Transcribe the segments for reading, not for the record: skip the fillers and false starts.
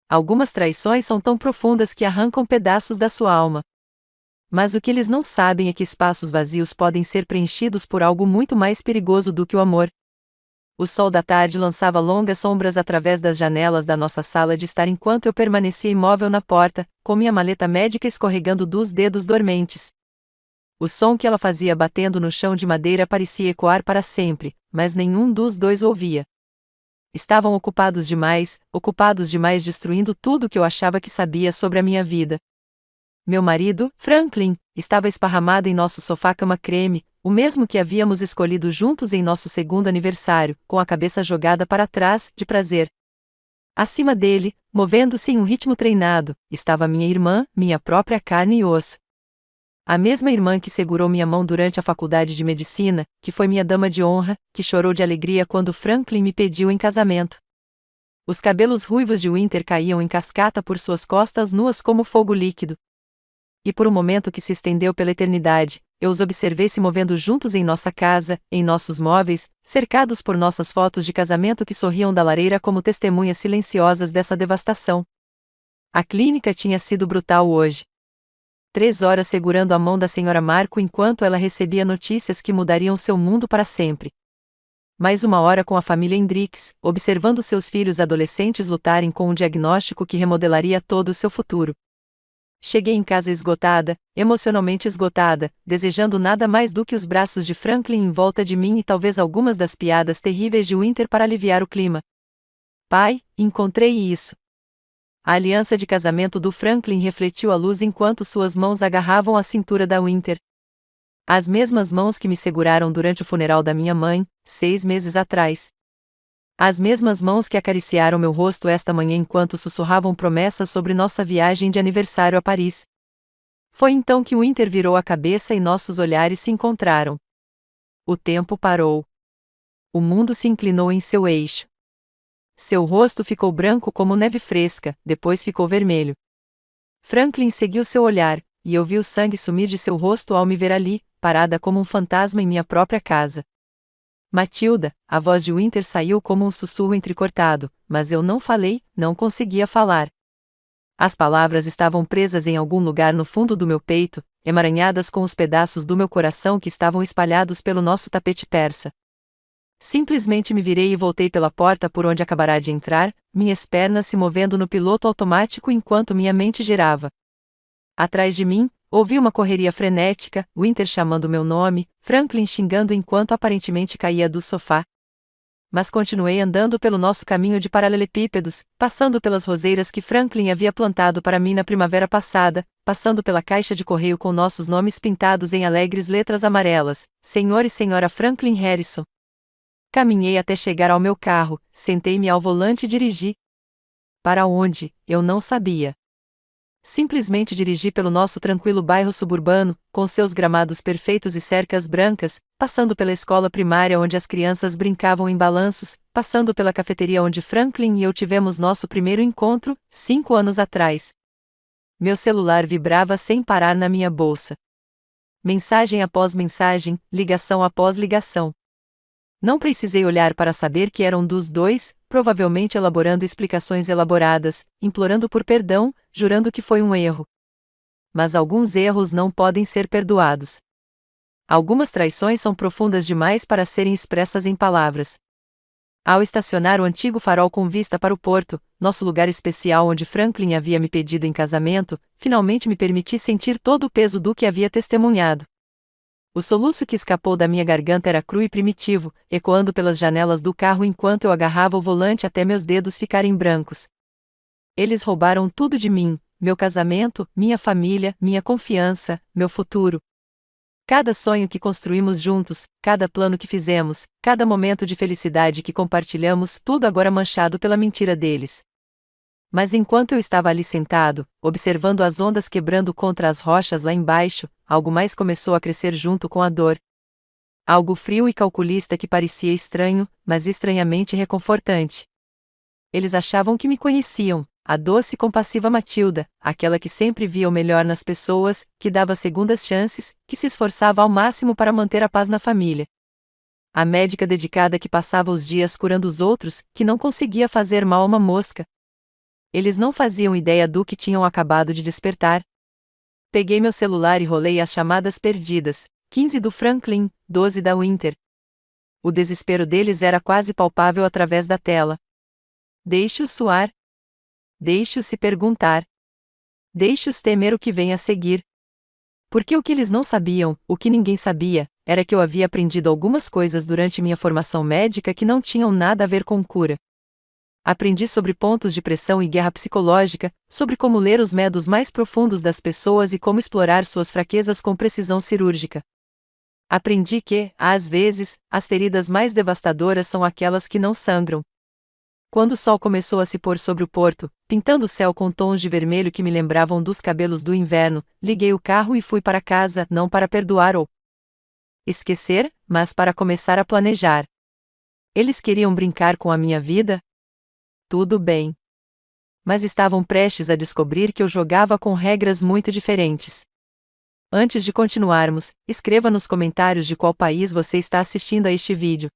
Algumas traições são tão profundas que arrancam pedaços da sua alma. Mas o que eles não sabem é que espaços vazios podem ser preenchidos por algo muito mais perigoso do que o amor. O sol da tarde lançava longas sombras através das janelas da nossa sala de estar enquanto eu permanecia imóvel na porta, com minha maleta médica escorregando dos dedos dormentes. O som que ela fazia batendo no chão de madeira parecia ecoar para sempre, mas nenhum dos dois ouvia. Estavam ocupados demais destruindo tudo que eu achava que sabia sobre a minha vida. Meu marido, Franklin, estava esparramado em nosso sofá-cama creme, o mesmo que havíamos escolhido juntos em nosso segundo aniversário, com a cabeça jogada para trás, de prazer. Acima dele, movendo-se em um ritmo treinado, estava minha irmã, minha própria carne e osso. A mesma irmã que segurou minha mão durante a faculdade de medicina, que foi minha dama de honra, que chorou de alegria quando Franklin me pediu em casamento. Os cabelos ruivos de Winter caíam em cascata por suas costas nuas como fogo líquido. E por um momento que se estendeu pela eternidade, eu os observei se movendo juntos em nossa casa, em nossos móveis, cercados por nossas fotos de casamento que sorriam da lareira como testemunhas silenciosas dessa devastação. A clínica tinha sido brutal hoje. 3 horas segurando a mão da Sra. Marco enquanto ela recebia notícias que mudariam seu mundo para sempre. Mais 1 hora com a família Hendricks, observando seus filhos adolescentes lutarem com um diagnóstico que remodelaria todo o seu futuro. Cheguei em casa esgotada, emocionalmente esgotada, desejando nada mais do que os braços de Franklin em volta de mim e talvez algumas das piadas terríveis de Winter para aliviar o clima. Pai, encontrei isso. A aliança de casamento do Franklin refletiu a luz enquanto suas mãos agarravam a cintura da Winter. As mesmas mãos que me seguraram durante o funeral da minha mãe, 6 meses atrás. As mesmas mãos que acariciaram meu rosto esta manhã enquanto sussurravam promessas sobre nossa viagem de aniversário a Paris. Foi então que Winter virou a cabeça e nossos olhares se encontraram. O tempo parou. O mundo se inclinou em seu eixo. Seu rosto ficou branco como neve fresca, depois ficou vermelho. Franklin seguiu seu olhar, e eu vi o sangue sumir de seu rosto ao me ver ali, parada como um fantasma em minha própria casa. Matilda, a voz de Winter saiu como um sussurro entrecortado, mas eu não falei, não conseguia falar. As palavras estavam presas em algum lugar no fundo do meu peito, emaranhadas com os pedaços do meu coração que estavam espalhados pelo nosso tapete persa. Simplesmente me virei e voltei pela porta por onde acabará de entrar, minhas pernas se movendo no piloto automático enquanto minha mente girava. Atrás de mim, ouvi uma correria frenética, Winter chamando meu nome, Franklin xingando enquanto aparentemente caía do sofá. Mas continuei andando pelo nosso caminho de paralelepípedos, passando pelas roseiras que Franklin havia plantado para mim na primavera passada, passando pela caixa de correio com nossos nomes pintados em alegres letras amarelas, Sr. e Sra. Franklin Harrison. Caminhei até chegar ao meu carro, sentei-me ao volante e dirigi. Para onde, eu não sabia. Simplesmente dirigi pelo nosso tranquilo bairro suburbano, com seus gramados perfeitos e cercas brancas, passando pela escola primária onde as crianças brincavam em balanços, passando pela cafeteria onde Franklin e eu tivemos nosso primeiro encontro, 5 anos atrás. Meu celular vibrava sem parar na minha bolsa. Mensagem após mensagem, ligação após ligação. Não precisei olhar para saber que eram dos dois, provavelmente elaborando explicações elaboradas, implorando por perdão, jurando que foi um erro. Mas alguns erros não podem ser perdoados. Algumas traições são profundas demais para serem expressas em palavras. Ao estacionar o antigo farol com vista para o porto, nosso lugar especial onde Franklin havia me pedido em casamento, finalmente me permiti sentir todo o peso do que havia testemunhado. O soluço que escapou da minha garganta era cru e primitivo, ecoando pelas janelas do carro enquanto eu agarrava o volante até meus dedos ficarem brancos. Eles roubaram tudo de mim, meu casamento, minha família, minha confiança, meu futuro. Cada sonho que construímos juntos, cada plano que fizemos, cada momento de felicidade que compartilhamos, tudo agora manchado pela mentira deles. Mas enquanto eu estava ali sentado, observando as ondas quebrando contra as rochas lá embaixo, algo mais começou a crescer junto com a dor. Algo frio e calculista que parecia estranho, mas estranhamente reconfortante. Eles achavam que me conheciam, a doce e compassiva Matilda, aquela que sempre via o melhor nas pessoas, que dava segundas chances, que se esforçava ao máximo para manter a paz na família. A médica dedicada que passava os dias curando os outros, que não conseguia fazer mal a uma mosca. Eles não faziam ideia do que tinham acabado de despertar. Peguei meu celular e rolei as chamadas perdidas, 15 do Franklin, 12 da Winter. O desespero deles era quase palpável através da tela. Deixe-os suar. Deixe-os se perguntar. Deixe-os temer o que vem a seguir. Porque o que eles não sabiam, o que ninguém sabia, era que eu havia aprendido algumas coisas durante minha formação médica que não tinham nada a ver com cura. Aprendi sobre pontos de pressão e guerra psicológica, sobre como ler os medos mais profundos das pessoas e como explorar suas fraquezas com precisão cirúrgica. Aprendi que, às vezes, as feridas mais devastadoras são aquelas que não sangram. Quando o sol começou a se pôr sobre o porto, pintando o céu com tons de vermelho que me lembravam dos cabelos do inverno, liguei o carro e fui para casa, não para perdoar ou esquecer, mas para começar a planejar. Eles queriam brincar com a minha vida? Tudo bem. Mas estavam prestes a descobrir que eu jogava com regras muito diferentes. Antes de continuarmos, escreva nos comentários de qual país você está assistindo a este vídeo.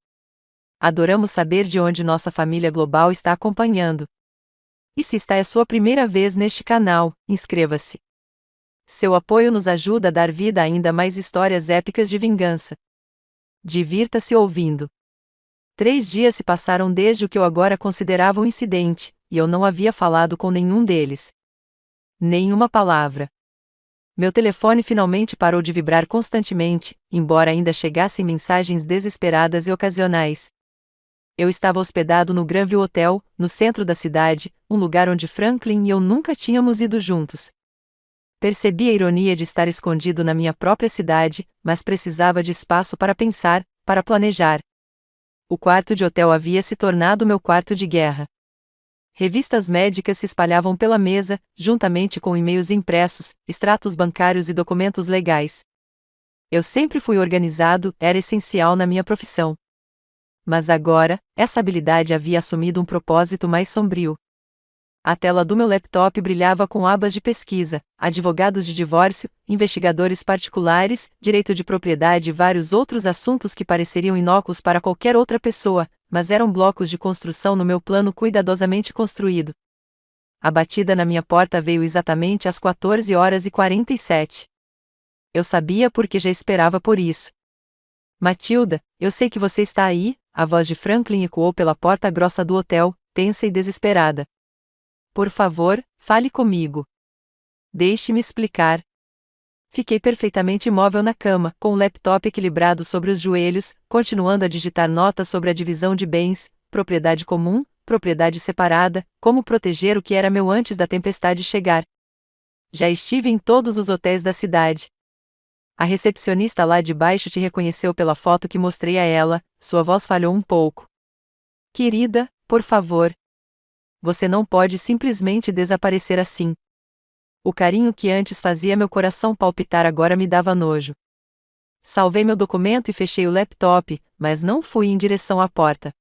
Adoramos saber de onde nossa família global está acompanhando. E se esta é a sua primeira vez neste canal, inscreva-se. Seu apoio nos ajuda a dar vida a ainda mais histórias épicas de vingança. Divirta-se ouvindo. 3 dias se passaram desde o que eu agora considerava um incidente, e eu não havia falado com nenhum deles. Nenhuma palavra. Meu telefone finalmente parou de vibrar constantemente, embora ainda chegassem mensagens desesperadas e ocasionais. Eu estava hospedado no Granville Hotel, no centro da cidade, um lugar onde Franklin e eu nunca tínhamos ido juntos. Percebi a ironia de estar escondido na minha própria cidade, mas precisava de espaço para pensar, para planejar. O quarto de hotel havia se tornado meu quarto de guerra. Revistas médicas se espalhavam pela mesa, juntamente com e-mails impressos, extratos bancários e documentos legais. Eu sempre fui organizado, era essencial na minha profissão. Mas agora, essa habilidade havia assumido um propósito mais sombrio. A tela do meu laptop brilhava com abas de pesquisa, advogados de divórcio, investigadores particulares, direito de propriedade e vários outros assuntos que pareceriam inócuos para qualquer outra pessoa, mas eram blocos de construção no meu plano cuidadosamente construído. A batida na minha porta veio exatamente às 14h47. Eu sabia porque já esperava por isso. Matilda, eu sei que você está aí, a voz de Franklin ecoou pela porta grossa do hotel, tensa e desesperada. Por favor, fale comigo. Deixe-me explicar. Fiquei perfeitamente imóvel na cama, com o laptop equilibrado sobre os joelhos, continuando a digitar notas sobre a divisão de bens, propriedade comum, propriedade separada, como proteger o que era meu antes da tempestade chegar. Já estive em todos os hotéis da cidade. A recepcionista lá de baixo te reconheceu pela foto que mostrei a ela, sua voz falhou um pouco. Querida, por favor. Você não pode simplesmente desaparecer assim. O carinho que antes fazia meu coração palpitar agora me dava nojo. Salvei meu documento e fechei o laptop, mas não fui em direção à porta.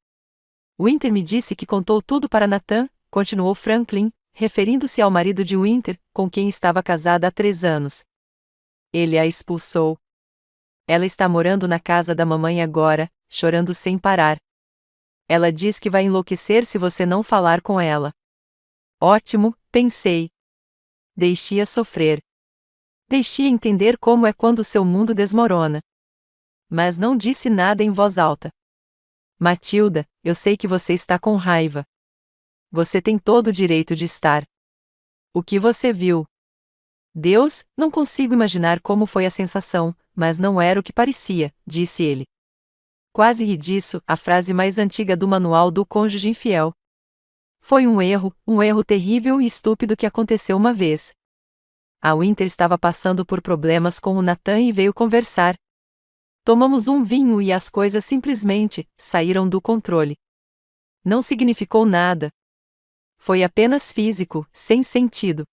Winter me disse que contou tudo para Nathan, continuou Franklin, referindo-se ao marido de Winter, com quem estava casada há 3 anos. Ele a expulsou. Ela está morando na casa da mamãe agora, chorando sem parar. Ela diz que vai enlouquecer se você não falar com ela. Ótimo, pensei. Deixe-a sofrer. Deixe-a entender como é quando seu mundo desmorona. Mas não disse nada em voz alta. Matilda, eu sei que você está com raiva. Você tem todo o direito de estar. O que você viu? Deus, não consigo imaginar como foi a sensação, mas não era o que parecia, disse ele. Quase ri disso, a frase mais antiga do manual do cônjuge infiel. Foi um erro terrível e estúpido que aconteceu uma vez. A Winter estava passando por problemas com o Nathan e veio conversar. Tomamos um vinho e as coisas simplesmente saíram do controle. Não significou nada. Foi apenas físico, sem sentido.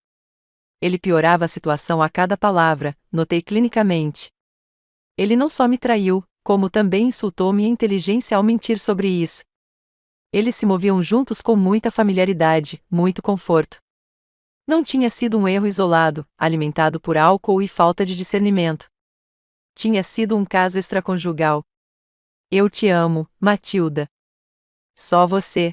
Ele piorava a situação a cada palavra, notei clinicamente. Ele não só me traiu, como também insultou minha inteligência ao mentir sobre isso. Eles se moviam juntos com muita familiaridade, muito conforto. Não tinha sido um erro isolado, alimentado por álcool e falta de discernimento. Tinha sido um caso extraconjugal. Eu te amo, Matilda. Só você.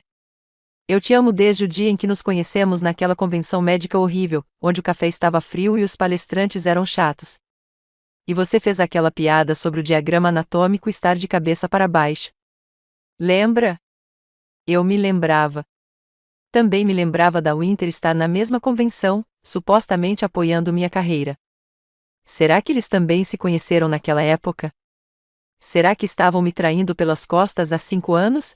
Eu te amo desde o dia em que nos conhecemos naquela convenção médica horrível, onde o café estava frio e os palestrantes eram chatos. E você fez aquela piada sobre o diagrama anatômico estar de cabeça para baixo. Lembra? Eu me lembrava. Também me lembrava da Winter estar na mesma convenção, supostamente apoiando minha carreira. Será que eles também se conheceram naquela época? Será que estavam me traindo pelas costas há 5 anos?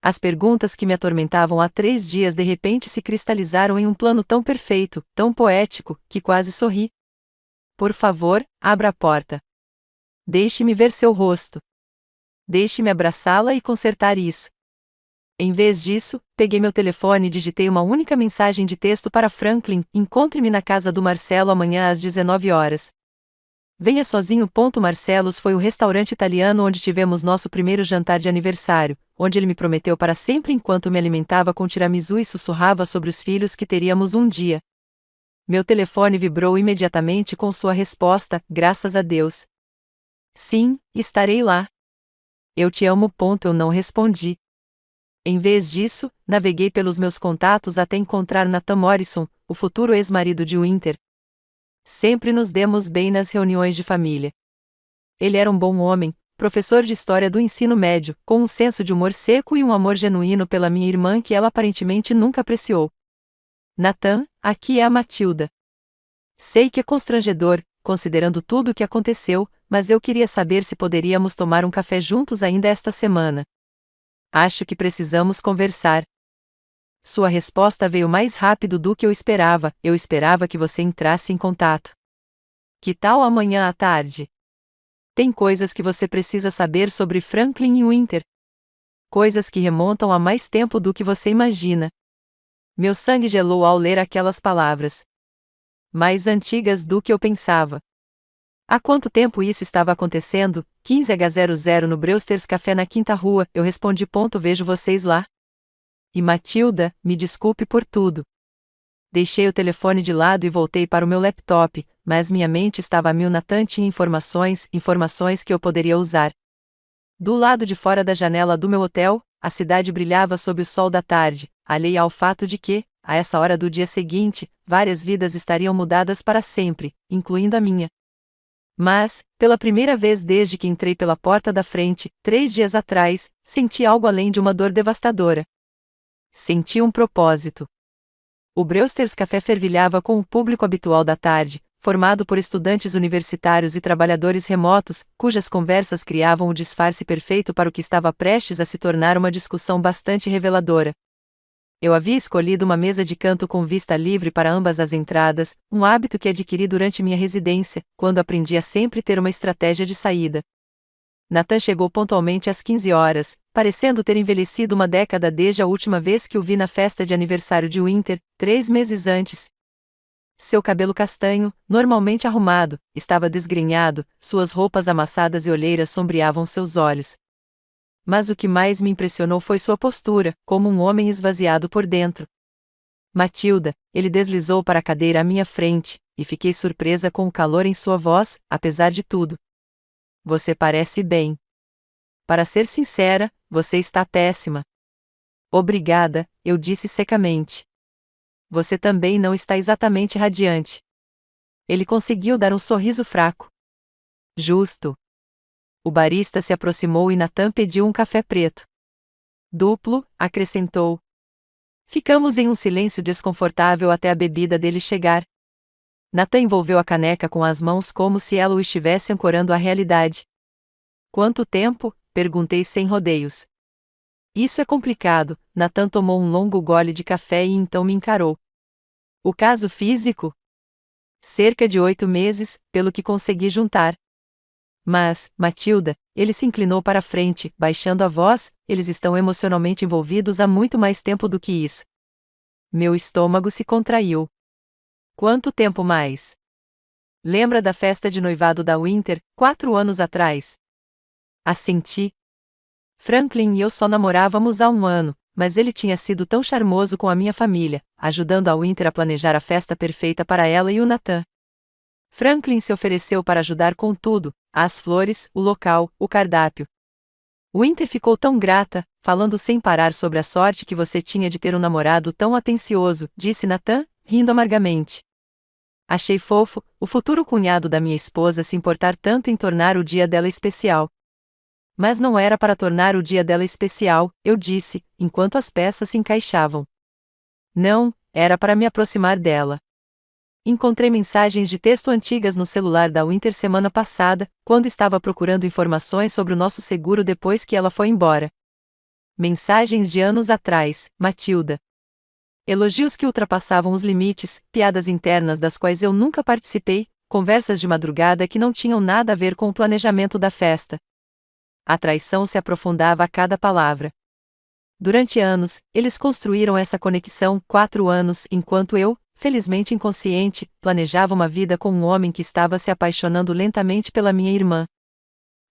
As perguntas que me atormentavam há 3 dias de repente se cristalizaram em um plano tão perfeito, tão poético, que quase sorri. Por favor, abra a porta. Deixe-me ver seu rosto. Deixe-me abraçá-la e consertar isso. Em vez disso, peguei meu telefone e digitei uma única mensagem de texto para Franklin: encontre-me na casa do Marcelo amanhã às 19 horas. Venha sozinho. Marcelo's foi o restaurante italiano onde tivemos nosso primeiro jantar de aniversário, onde ele me prometeu para sempre enquanto me alimentava com tiramisu e sussurrava sobre os filhos que teríamos um dia. Meu telefone vibrou imediatamente com sua resposta: graças a Deus. Sim, estarei lá. Eu te amo. Eu não respondi. Em vez disso, naveguei pelos meus contatos até encontrar Nathan Morrison, o futuro ex-marido de Winter. Sempre nos demos bem nas reuniões de família. Ele era um bom homem, professor de história do ensino médio, com um senso de humor seco e um amor genuíno pela minha irmã que ela aparentemente nunca apreciou. Nathan, aqui é a Matilda. Sei que é constrangedor, considerando tudo o que aconteceu, mas eu queria saber se poderíamos tomar um café juntos ainda esta semana. Acho que precisamos conversar. Sua resposta veio mais rápido do que eu esperava que você entrasse em contato. Que tal amanhã à tarde? Tem coisas que você precisa saber sobre Franklin e Winter. Coisas que remontam a mais tempo do que você imagina. Meu sangue gelou ao ler aquelas palavras. Mais antigas do que eu pensava. Há quanto tempo isso estava acontecendo? 15h00 no Brewster's Café na Quinta Rua, eu respondi. Vejo vocês lá. E Matilda, me desculpe por tudo. Deixei o telefone de lado e voltei para o meu laptop, mas minha mente estava a mil. Nathan tinha informações que eu poderia usar. Do lado de fora da janela do meu hotel, a cidade brilhava sob o sol da tarde, alheia ao fato de que, a essa hora do dia seguinte, várias vidas estariam mudadas para sempre, incluindo a minha. Mas, pela primeira vez desde que entrei pela porta da frente, 3 dias atrás, senti algo além de uma dor devastadora. Senti um propósito. O Brewster's Café fervilhava com o público habitual da tarde, formado por estudantes universitários e trabalhadores remotos, cujas conversas criavam o disfarce perfeito para o que estava prestes a se tornar uma discussão bastante reveladora. Eu havia escolhido uma mesa de canto com vista livre para ambas as entradas, um hábito que adquiri durante minha residência, quando aprendi a sempre ter uma estratégia de saída. Nathan chegou pontualmente às 15 horas, parecendo ter envelhecido uma década desde a última vez que o vi na festa de aniversário de Winter, 3 meses antes. Seu cabelo castanho, normalmente arrumado, estava desgrenhado, suas roupas amassadas e olheiras sombreavam seus olhos. Mas o que mais me impressionou foi sua postura, como um homem esvaziado por dentro. Matilda, ele deslizou para a cadeira à minha frente, e fiquei surpresa com o calor em sua voz, apesar de tudo. Você parece bem. Para ser sincera, você está péssima. Obrigada, eu disse secamente. Você também não está exatamente radiante. Ele conseguiu dar um sorriso fraco. Justo. O barista se aproximou e Nathan pediu um café preto. Duplo, acrescentou. Ficamos em um silêncio desconfortável até a bebida dele chegar. Nathan envolveu a caneca com as mãos como se ela o estivesse ancorando à realidade. Quanto tempo? Perguntei sem rodeios. Isso é complicado. Nathan tomou um longo gole de café e então me encarou. O caso físico? Cerca de 8 meses, pelo que consegui juntar. Mas, Matilda, ele se inclinou para a frente, baixando a voz, eles estão emocionalmente envolvidos há muito mais tempo do que isso. Meu estômago se contraiu. Quanto tempo mais? Lembra da festa de noivado da Winter, 4 anos atrás? Assenti. Franklin e eu só namorávamos há 1 ano, mas ele tinha sido tão charmoso com a minha família, ajudando a Winter a planejar a festa perfeita para ela e o Nathan. Franklin se ofereceu para ajudar com tudo, as flores, o local, o cardápio. Winter ficou tão grata, falando sem parar sobre a sorte que você tinha de ter um namorado tão atencioso, disse Nathan, rindo amargamente. Achei fofo, o futuro cunhado da minha esposa se importar tanto em tornar o dia dela especial. Mas não era para tornar o dia dela especial, eu disse, enquanto as peças se encaixavam. Não, era para me aproximar dela. Encontrei mensagens de texto antigas no celular da Winter semana passada, quando estava procurando informações sobre o nosso seguro depois que ela foi embora. Mensagens de anos atrás, Matilda. Elogios que ultrapassavam os limites, piadas internas das quais eu nunca participei, conversas de madrugada que não tinham nada a ver com o planejamento da festa. A traição se aprofundava a cada palavra. Durante anos, eles construíram essa conexão, 4 anos, enquanto eu, felizmente inconsciente, planejava uma vida com um homem que estava se apaixonando lentamente pela minha irmã.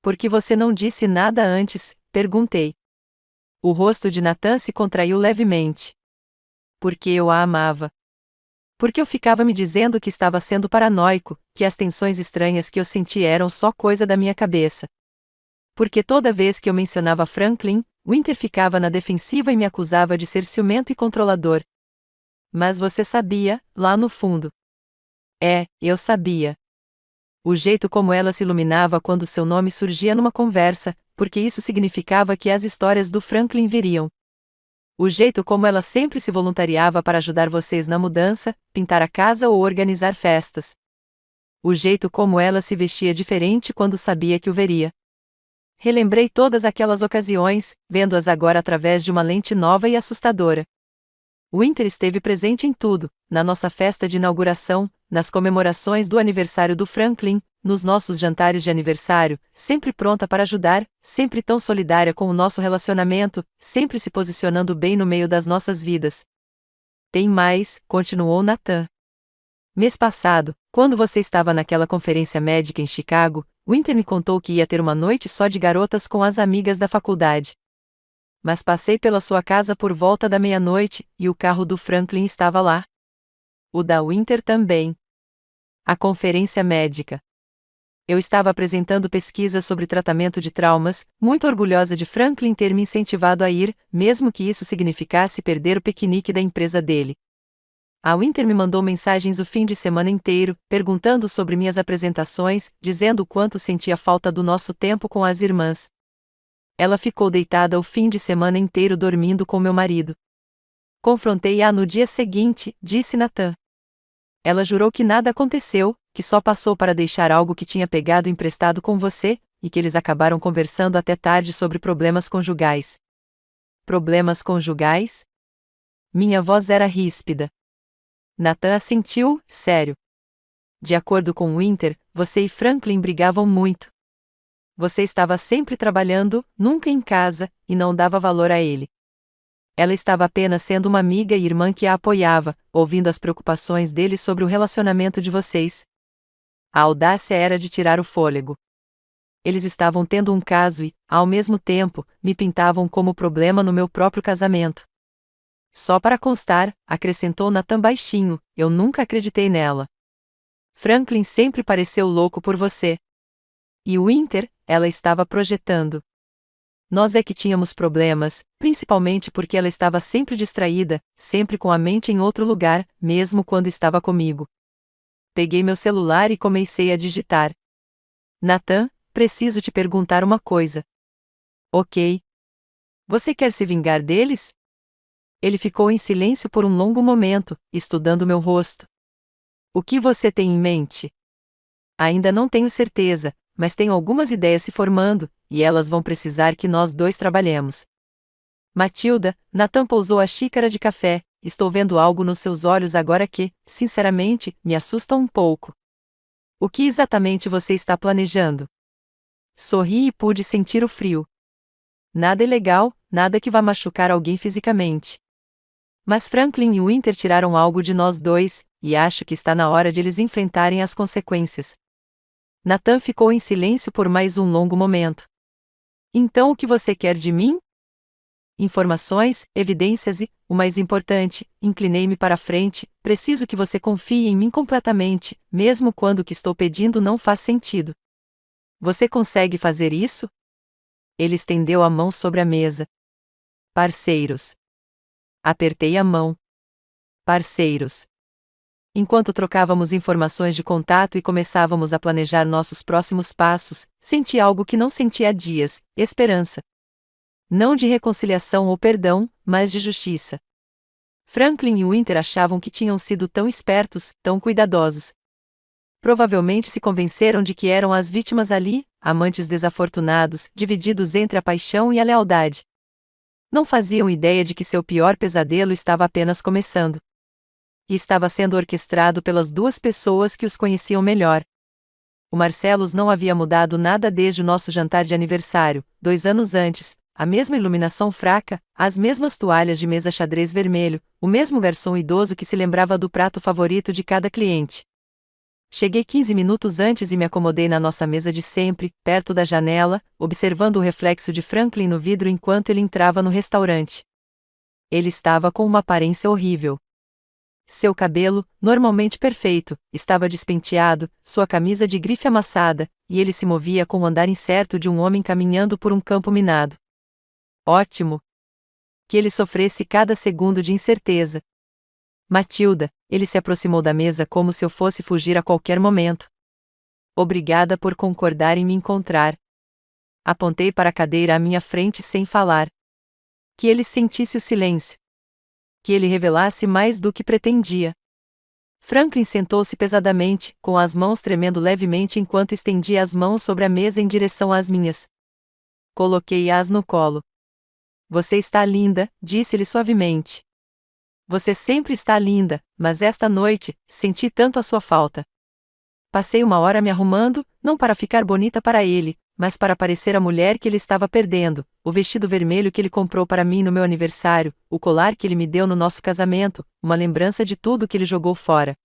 Por que você não disse nada antes? Perguntei. O rosto de Nathan se contraiu levemente. Porque eu a amava. Porque eu ficava me dizendo que estava sendo paranoico, que as tensões estranhas que eu senti eram só coisa da minha cabeça. Porque toda vez que eu mencionava Franklin, Winter ficava na defensiva e me acusava de ser ciumento e controlador. Mas você sabia, lá no fundo. Eu sabia. O jeito como ela se iluminava quando seu nome surgia numa conversa, porque isso significava que as histórias do Franklin viriam. O jeito como ela sempre se voluntariava para ajudar vocês na mudança, pintar a casa ou organizar festas. O jeito como ela se vestia diferente quando sabia que o veria. Relembrei todas aquelas ocasiões, vendo-as agora através de uma lente nova e assustadora. Winter esteve presente em tudo, na nossa festa de inauguração, nas comemorações do aniversário do Franklin, nos nossos jantares de aniversário, sempre pronta para ajudar, sempre tão solidária com o nosso relacionamento, sempre se posicionando bem no meio das nossas vidas. Tem mais, continuou Nathan. Mês passado, quando você estava naquela conferência médica em Chicago, Winter me contou que ia ter uma noite só de garotas com as amigas da faculdade. Mas passei pela sua casa por volta da meia-noite, e o carro do Franklin estava lá. O da Winter também. A conferência médica. Eu estava apresentando pesquisas sobre tratamento de traumas, muito orgulhosa de Franklin ter me incentivado a ir, mesmo que isso significasse perder o piquenique da empresa dele. A Winter me mandou mensagens o fim de semana inteiro, perguntando sobre minhas apresentações, dizendo o quanto sentia falta do nosso tempo com as irmãs. Ela ficou deitada o fim de semana inteiro dormindo com meu marido. Confrontei-a no dia seguinte, disse Nathan. Ela jurou que nada aconteceu, que só passou para deixar algo que tinha pegado emprestado com você, e que eles acabaram conversando até tarde sobre problemas conjugais. Problemas conjugais? Minha voz era ríspida. Nathan assentiu, sério. De acordo com Winter, você e Franklin brigavam muito. Você estava sempre trabalhando, nunca em casa, e não dava valor a ele. Ela estava apenas sendo uma amiga e irmã que a apoiava, ouvindo as preocupações dele sobre o relacionamento de vocês. A audácia era de tirar o fôlego. Eles estavam tendo um caso e, ao mesmo tempo, me pintavam como problema no meu próprio casamento. Só para constar, acrescentou Nathan baixinho, eu nunca acreditei nela. Franklin sempre pareceu louco por você. E Winter, ela estava projetando. Nós é que tínhamos problemas, principalmente porque ela estava sempre distraída, sempre com a mente em outro lugar, mesmo quando estava comigo. Peguei meu celular e comecei a digitar. Nathan, preciso te perguntar uma coisa. Ok. Você quer se vingar deles? Ele ficou em silêncio por um longo momento, estudando meu rosto. O que você tem em mente? Ainda não tenho certeza, mas tenho algumas ideias se formando, e elas vão precisar que nós dois trabalhemos. Matilda, Nathan pousou a xícara de café, estou vendo algo nos seus olhos agora que, sinceramente, me assusta um pouco. O que exatamente você está planejando? Sorri e pude sentir o frio. Nada ilegal, nada que vá machucar alguém fisicamente. Mas Franklin e Winter tiraram algo de nós dois, e acho que está na hora de eles enfrentarem as consequências. Nathan ficou em silêncio por mais um longo momento. Então o que você quer de mim? Informações, evidências e, o mais importante, inclinei-me para a frente, preciso que você confie em mim completamente, mesmo quando o que estou pedindo não faz sentido. Você consegue fazer isso? Ele estendeu a mão sobre a mesa. Parceiros. Apertei a mão. Parceiros. Enquanto trocávamos informações de contato e começávamos a planejar nossos próximos passos, senti algo que não sentia há dias: esperança. Não de reconciliação ou perdão, mas de justiça. Franklin e Winter achavam que tinham sido tão espertos, tão cuidadosos. Provavelmente se convenceram de que eram as vítimas ali, amantes desafortunados, divididos entre a paixão e a lealdade. Não faziam ideia de que seu pior pesadelo estava apenas começando. E estava sendo orquestrado pelas duas pessoas que os conheciam melhor. O Marcellus não havia mudado nada desde o nosso jantar de aniversário, 2 anos antes, a mesma iluminação fraca, as mesmas toalhas de mesa xadrez vermelho, o mesmo garçom idoso que se lembrava do prato favorito de cada cliente. Cheguei 15 minutos antes e me acomodei na nossa mesa de sempre, perto da janela, observando o reflexo de Franklin no vidro enquanto ele entrava no restaurante. Ele estava com uma aparência horrível. Seu cabelo, normalmente perfeito, estava despenteado, sua camisa de grife amassada, e ele se movia com o andar incerto de um homem caminhando por um campo minado. Ótimo! Que ele sofresse cada segundo de incerteza. Matilda, ele se aproximou da mesa como se eu fosse fugir a qualquer momento. Obrigada por concordar em me encontrar. Apontei para a cadeira à minha frente sem falar. Que ele sentisse o silêncio. Que ele revelasse mais do que pretendia. Franklin sentou-se pesadamente, com as mãos tremendo levemente enquanto estendia as mãos sobre a mesa em direção às minhas. Coloquei-as no colo. Você está linda, disse-lhe suavemente. Você sempre está linda, mas esta noite, senti tanto a sua falta. Passei 1 hora me arrumando, não para ficar bonita para ele, mas para parecer a mulher que ele estava perdendo, o vestido vermelho que ele comprou para mim no meu aniversário, o colar que ele me deu no nosso casamento, uma lembrança de tudo que ele jogou fora.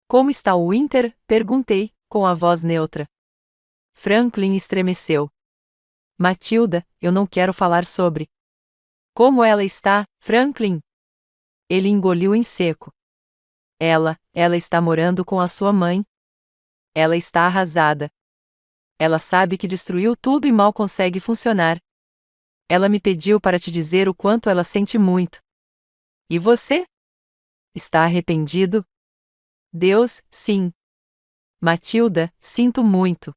Como está o Winter? Perguntei, com a voz neutra. Franklin estremeceu. Matilda, eu não quero falar sobre. Como ela está, Franklin? Ele engoliu em seco. Ela está morando com a sua mãe. Ela está arrasada. Ela sabe que destruiu tudo e mal consegue funcionar. Ela me pediu para te dizer o quanto ela sente muito. E você? Está arrependido? Deus, sim. Matilda, sinto muito.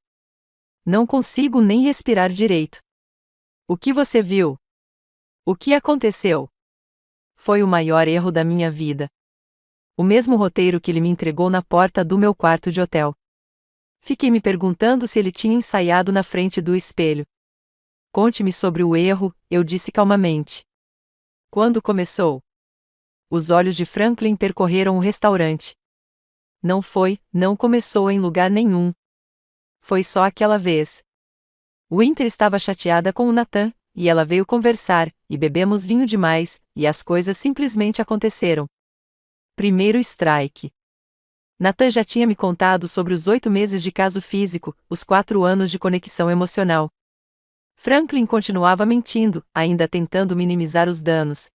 Não consigo nem respirar direito. O que você viu? O que aconteceu? Foi o maior erro da minha vida. O mesmo roteiro que ele me entregou na porta do meu quarto de hotel. Fiquei me perguntando se ele tinha ensaiado na frente do espelho. Conte-me sobre o erro, eu disse calmamente. Quando começou? Os olhos de Franklin percorreram o restaurante. Não começou em lugar nenhum. Foi só aquela vez. Winter estava chateada com o Nathan, e ela veio conversar, e bebemos vinho demais, e as coisas simplesmente aconteceram. Primeiro strike. Nathan já tinha me contado sobre os 8 meses de caso físico, os 4 anos de conexão emocional. Franklin continuava mentindo, ainda tentando minimizar os danos.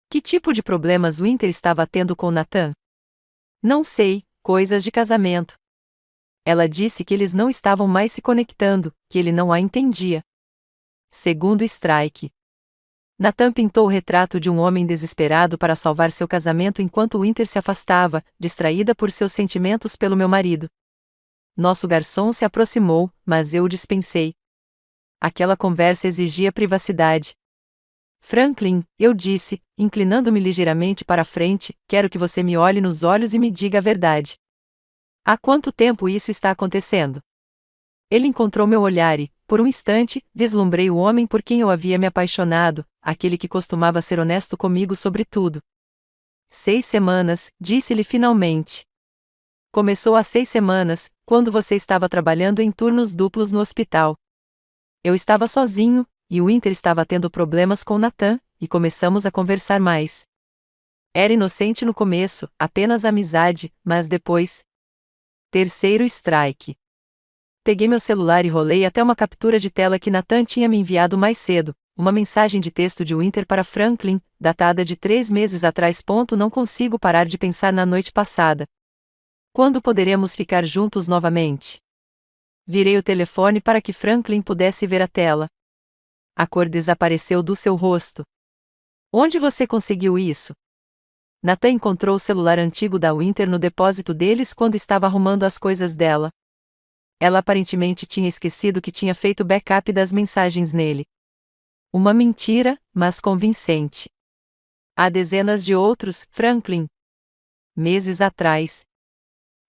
Que tipo de problemas Winter estava tendo com Nathan? Não sei, coisas de casamento. Ela disse que eles não estavam mais se conectando, que ele não a entendia. Segundo strike. Nathan pintou o retrato de um homem desesperado para salvar seu casamento enquanto Winter se afastava, distraída por seus sentimentos pelo meu marido. Nosso garçom se aproximou, mas eu o dispensei. Aquela conversa exigia privacidade. Franklin, eu disse, inclinando-me ligeiramente para a frente, quero que você me olhe nos olhos e me diga a verdade. Há quanto tempo isso está acontecendo? Ele encontrou meu olhar e, por um instante, vislumbrei o homem por quem eu havia me apaixonado, aquele que costumava ser honesto comigo sobre tudo. 6 semanas, disse-lhe finalmente. Começou há 6 semanas, quando você estava trabalhando em turnos duplos no hospital. Eu estava sozinho, e o Winter estava tendo problemas com Nathan, e começamos a conversar mais. Era inocente no começo, apenas amizade, mas depois... Terceiro strike. Peguei meu celular e rolei até uma captura de tela que Nathan tinha me enviado mais cedo, uma mensagem de texto de Winter para Franklin, datada de 3 meses atrás. Não consigo parar de pensar na noite passada. Quando poderemos ficar juntos novamente? Virei o telefone para que Franklin pudesse ver a tela. A cor desapareceu do seu rosto. Onde você conseguiu isso? Nathan encontrou o celular antigo da Winter no depósito deles quando estava arrumando as coisas dela. Ela aparentemente tinha esquecido que tinha feito backup das mensagens nele. Uma mentira, mas convincente. Há dezenas de outros, Franklin. Meses atrás.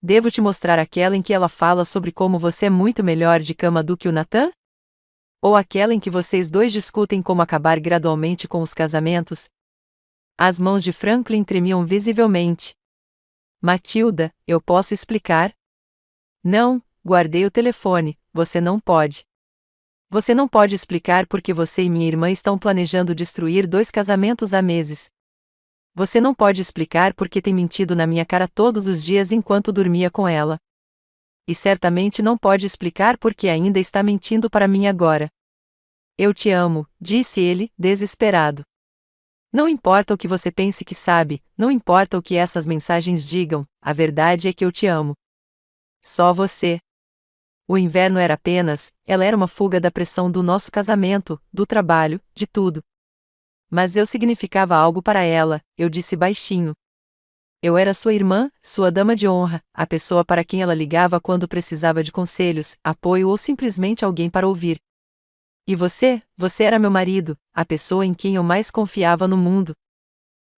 Devo te mostrar aquela em que ela fala sobre como você é muito melhor de cama do que o Nathan? Ou aquela em que vocês dois discutem como acabar gradualmente com os casamentos? As mãos de Franklin tremiam visivelmente. Matilda, eu posso explicar? Não, guardei o telefone, você não pode. Você não pode explicar porque você e minha irmã estão planejando destruir 2 casamentos há meses. Você não pode explicar porque tem mentido na minha cara todos os dias enquanto dormia com ela. E certamente não pode explicar porque ainda está mentindo para mim agora. Eu te amo, disse ele, desesperado. Não importa o que você pense que sabe, não importa o que essas mensagens digam, a verdade é que eu te amo. Só você. O inverno era apenas, ela era uma fuga da pressão do nosso casamento, do trabalho, de tudo. Mas eu significava algo para ela, eu disse baixinho. Eu era sua irmã, sua dama de honra, a pessoa para quem ela ligava quando precisava de conselhos, apoio ou simplesmente alguém para ouvir. E você era meu marido, a pessoa em quem eu mais confiava no mundo.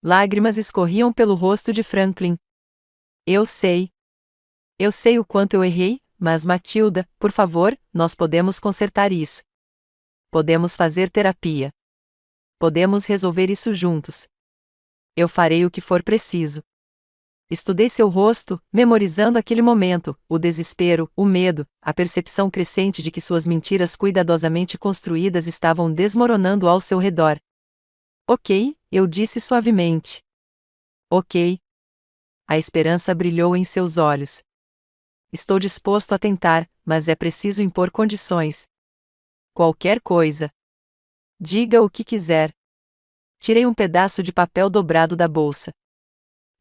Lágrimas escorriam pelo rosto de Franklin. Eu sei. Eu sei o quanto eu errei, mas Matilda, por favor, nós podemos consertar isso. Podemos fazer terapia. Podemos resolver isso juntos. Eu farei o que for preciso. Estudei seu rosto, memorizando aquele momento, o desespero, o medo, a percepção crescente de que suas mentiras cuidadosamente construídas estavam desmoronando ao seu redor. Ok, eu disse suavemente. Ok. A esperança brilhou em seus olhos. Estou disposto a tentar, mas é preciso impor condições. Qualquer coisa. Diga o que quiser. Tirei um pedaço de papel dobrado da bolsa.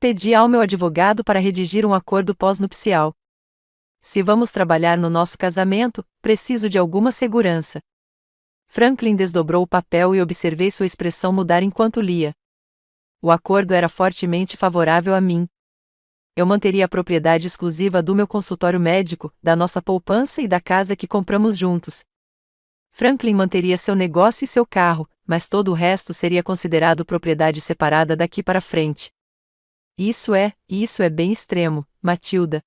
Pedi ao meu advogado para redigir um acordo pós-nupcial. Se vamos trabalhar no nosso casamento, preciso de alguma segurança. Franklin desdobrou o papel e observei sua expressão mudar enquanto lia. O acordo era fortemente favorável a mim. Eu manteria a propriedade exclusiva do meu consultório médico, da nossa poupança e da casa que compramos juntos. Franklin manteria seu negócio e seu carro, mas todo o resto seria considerado propriedade separada daqui para frente. Isso é bem extremo, Matilda.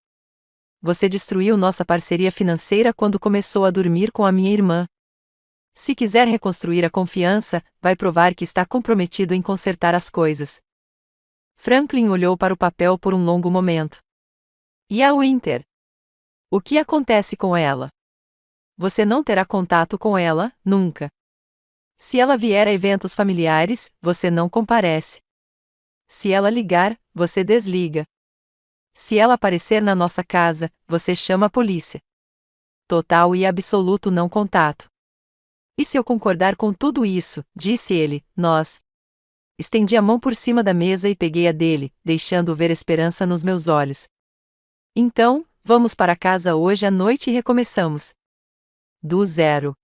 Você destruiu nossa parceria financeira quando começou a dormir com a minha irmã. Se quiser reconstruir a confiança, vai provar que está comprometido em consertar as coisas. Franklin olhou para o papel por um longo momento. E a Winter? O que acontece com ela? Você não terá contato com ela, nunca. Se ela vier a eventos familiares, você não comparece. Se ela ligar, você desliga. Se ela aparecer na nossa casa, você chama a polícia. Total e absoluto não contato. E se eu concordar com tudo isso, disse ele, nós. Estendi a mão por cima da mesa e peguei a dele, deixando ver esperança nos meus olhos. Então, vamos para casa hoje à noite e recomeçamos. Do zero.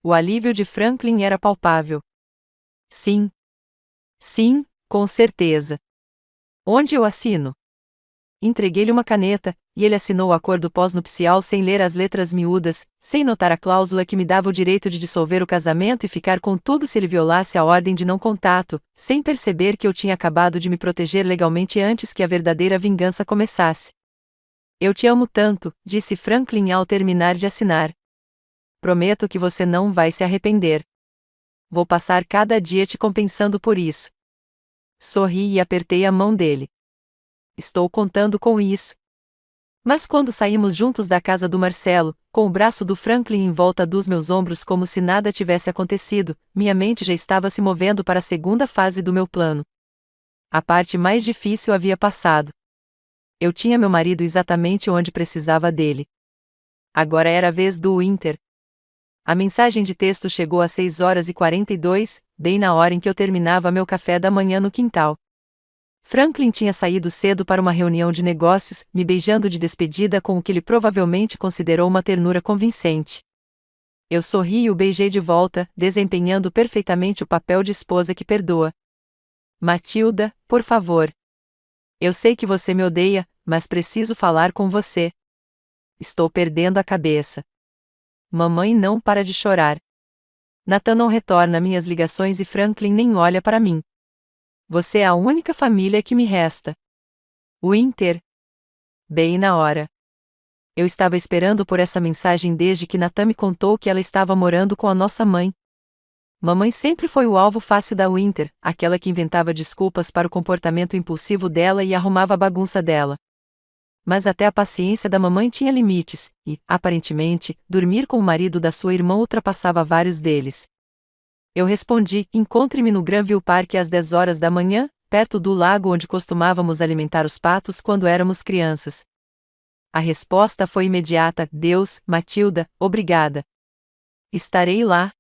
O alívio de Franklin era palpável. Sim. Sim, com certeza. Onde eu assino? Entreguei-lhe uma caneta, e ele assinou o acordo pós-nupcial sem ler as letras miúdas, sem notar a cláusula que me dava o direito de dissolver o casamento e ficar com tudo se ele violasse a ordem de não contato, sem perceber que eu tinha acabado de me proteger legalmente antes que a verdadeira vingança começasse. Eu te amo tanto, disse Franklin ao terminar de assinar. Prometo que você não vai se arrepender. Vou passar cada dia te compensando por isso. Sorri e apertei a mão dele. Estou contando com isso. Mas quando saímos juntos da casa do Marcelo, com o braço do Franklin em volta dos meus ombros como se nada tivesse acontecido, minha mente já estava se movendo para a segunda fase do meu plano. A parte mais difícil havia passado. Eu tinha meu marido exatamente onde precisava dele. Agora era a vez do Winter. A mensagem de texto chegou às 6h42, bem na hora em que eu terminava meu café da manhã no quintal. Franklin tinha saído cedo para uma reunião de negócios, me beijando de despedida com o que ele provavelmente considerou uma ternura convincente. Eu sorri e o beijei de volta, desempenhando perfeitamente o papel de esposa que perdoa. Matilda, por favor. Eu sei que você me odeia, mas preciso falar com você. Estou perdendo a cabeça. Mamãe não para de chorar. Nathan não retorna minhas ligações e Franklin nem olha para mim. Você é a única família que me resta. Winter. Bem na hora. Eu estava esperando por essa mensagem desde que Nathan me contou que ela estava morando com a nossa mãe. Mamãe sempre foi o alvo fácil da Winter, aquela que inventava desculpas para o comportamento impulsivo dela e arrumava a bagunça dela. Mas até a paciência da mamãe tinha limites, e, aparentemente, dormir com o marido da sua irmã ultrapassava vários deles. Eu respondi: encontre-me no Granville Park às 10 horas da manhã, perto do lago onde costumávamos alimentar os patos quando éramos crianças. A resposta foi imediata: Deus, Matilda, obrigada. Estarei lá.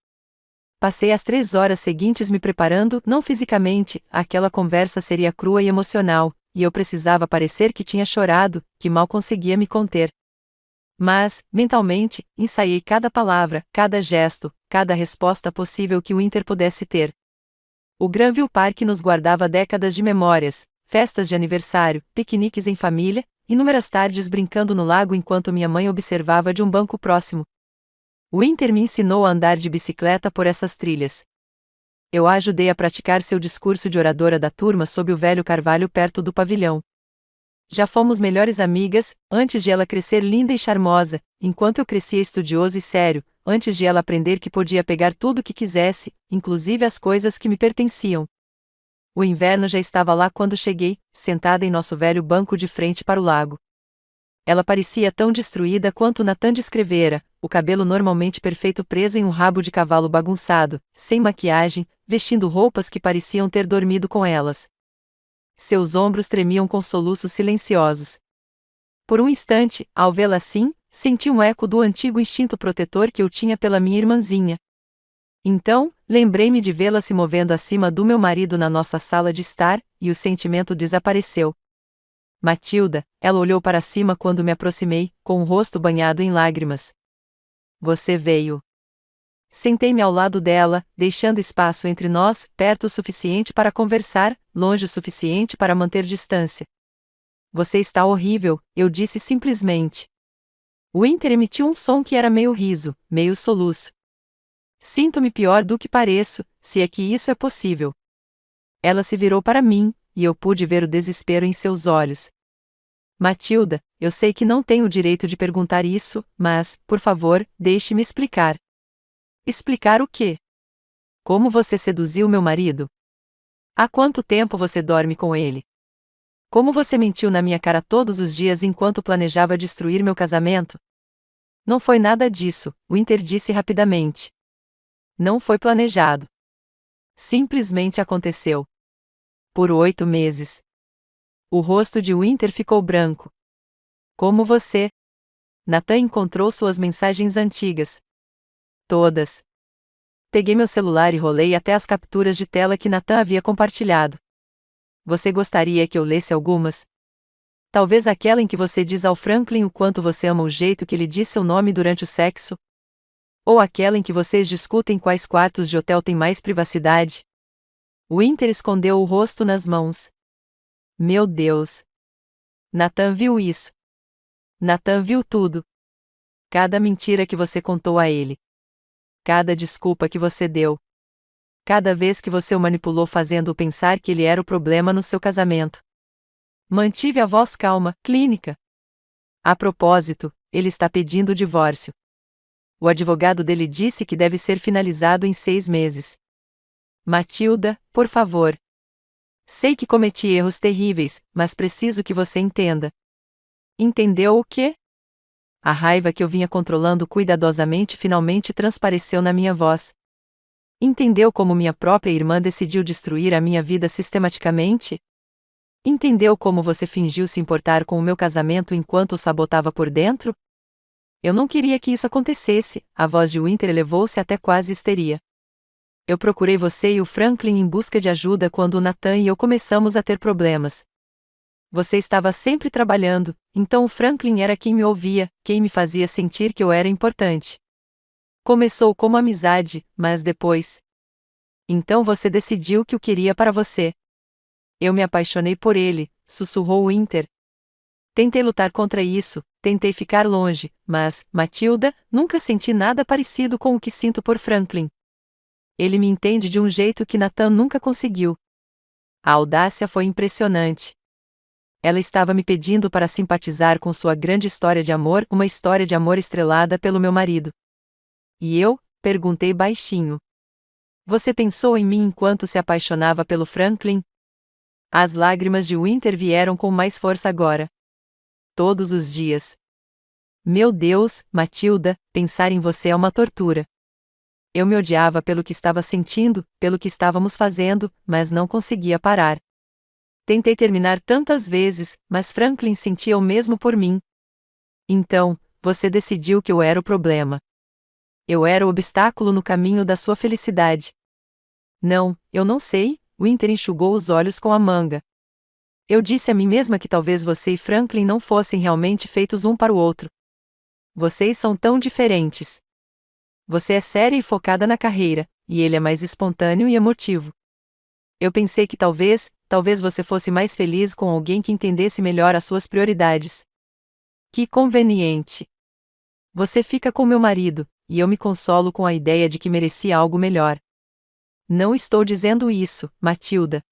Passei as 3 horas seguintes me preparando, não fisicamente, aquela conversa seria crua e emocional, e eu precisava parecer que tinha chorado, que mal conseguia me conter. Mas, mentalmente, ensaiei cada palavra, cada gesto, cada resposta possível que Winter pudesse ter. O Granville Park nos guardava décadas de memórias, festas de aniversário, piqueniques em família, inúmeras tardes brincando no lago enquanto minha mãe observava de um banco próximo. Winter me ensinou a andar de bicicleta por essas trilhas. Eu a ajudei a praticar seu discurso de oradora da turma sob o velho carvalho perto do pavilhão. Já fomos melhores amigas, antes de ela crescer linda e charmosa, enquanto eu crescia estudioso e sério, antes de ela aprender que podia pegar tudo o que quisesse, inclusive as coisas que me pertenciam. O inverno já estava lá quando cheguei, sentada em nosso velho banco de frente para o lago. Ela parecia tão destruída quanto Nathan descrevera, o cabelo normalmente perfeito preso em um rabo de cavalo bagunçado, sem maquiagem, vestindo roupas que pareciam ter dormido com elas. Seus ombros tremiam com soluços silenciosos. Por um instante, ao vê-la assim, senti um eco do antigo instinto protetor que eu tinha pela minha irmãzinha. Então, lembrei-me de vê-la se movendo acima do meu marido na nossa sala de estar, e o sentimento desapareceu. Matilda, ela olhou para cima quando me aproximei, com o rosto banhado em lágrimas. Você veio. Sentei-me ao lado dela, deixando espaço entre nós, perto o suficiente para conversar, longe o suficiente para manter distância. Você está horrível, eu disse simplesmente. Winter emitiu um som que era meio riso, meio soluço. Sinto-me pior do que pareço, se é que isso é possível. Ela se virou para mim, e eu pude ver o desespero em seus olhos. Matilda, eu sei que não tenho o direito de perguntar isso, mas, por favor, deixe-me explicar. Explicar o quê? Como você seduziu meu marido? Há quanto tempo você dorme com ele? Como você mentiu na minha cara todos os dias enquanto planejava destruir meu casamento? Não foi nada disso, Winter disse rapidamente. Não foi planejado. Simplesmente aconteceu. Por 8 meses. O rosto de Winter ficou branco. Como você? Nathan encontrou suas mensagens antigas. Todas. Peguei meu celular e rolei até as capturas de tela que Nathan havia compartilhado. Você gostaria que eu lesse algumas? Talvez aquela em que você diz ao Franklin o quanto você ama o jeito que ele diz seu nome durante o sexo? Ou aquela em que vocês discutem quais quartos de hotel têm mais privacidade? Winter escondeu o rosto nas mãos. Meu Deus! Nathan viu isso. Nathan viu tudo. Cada mentira que você contou a ele. Cada desculpa que você deu. Cada vez que você o manipulou fazendo-o pensar que ele era o problema no seu casamento. Mantive a voz calma, clínica. A propósito, ele está pedindo o divórcio. O advogado dele disse que deve ser finalizado em 6 meses. Matilda, por favor. Sei que cometi erros terríveis, mas preciso que você entenda. Entendeu o quê? A raiva que eu vinha controlando cuidadosamente finalmente transpareceu na minha voz. Entendeu como minha própria irmã decidiu destruir a minha vida sistematicamente? Entendeu como você fingiu se importar com o meu casamento enquanto o sabotava por dentro? Eu não queria que isso acontecesse, a voz de Winter elevou-se até quase histeria. Eu procurei você e o Franklin em busca de ajuda quando o Nathan e eu começamos a ter problemas. Você estava sempre trabalhando, então o Franklin era quem me ouvia, quem me fazia sentir que eu era importante. Começou como amizade, mas depois. Então você decidiu que o queria para você. Eu me apaixonei por ele, sussurrou Winter. Tentei lutar contra isso, tentei ficar longe, mas, Matilda, nunca senti nada parecido com o que sinto por Franklin. Ele me entende de um jeito que Nathan nunca conseguiu. A audácia foi impressionante. Ela estava me pedindo para simpatizar com sua grande história de amor, uma história de amor estrelada pelo meu marido. E eu? Perguntei baixinho. Você pensou em mim enquanto se apaixonava pelo Franklin? As lágrimas de Winter vieram com mais força agora. Todos os dias. Meu Deus, Matilda, pensar em você é uma tortura. Eu me odiava pelo que estava sentindo, pelo que estávamos fazendo, mas não conseguia parar. Tentei terminar tantas vezes, mas Franklin sentia o mesmo por mim. Então, você decidiu que eu era o problema. Eu era o obstáculo no caminho da sua felicidade. Não, eu não sei, Winter enxugou os olhos com a manga. Eu disse a mim mesma que talvez você e Franklin não fossem realmente feitos um para o outro. Vocês são tão diferentes. Você é séria e focada na carreira, e ele é mais espontâneo e emotivo. Eu pensei que talvez você fosse mais feliz com alguém que entendesse melhor as suas prioridades. Que conveniente. Você fica com meu marido, e eu me consolo com a ideia de que merecia algo melhor. Não estou dizendo isso, Matilda.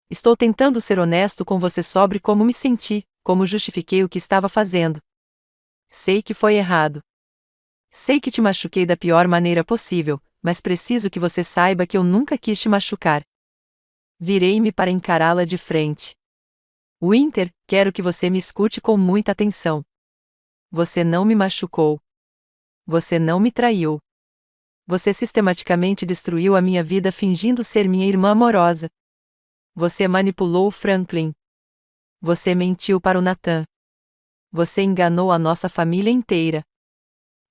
Estou tentando ser honesto com você sobre como me senti, como justifiquei o que estava fazendo. Sei que foi errado. Sei que te machuquei da pior maneira possível, mas preciso que você saiba que eu nunca quis te machucar. Virei-me para encará-la de frente. Winter, quero que você me escute com muita atenção. Você não me machucou. Você não me traiu. Você sistematicamente destruiu a minha vida fingindo ser minha irmã amorosa. Você manipulou Franklin. Você mentiu para o Nathan. Você enganou a nossa família inteira.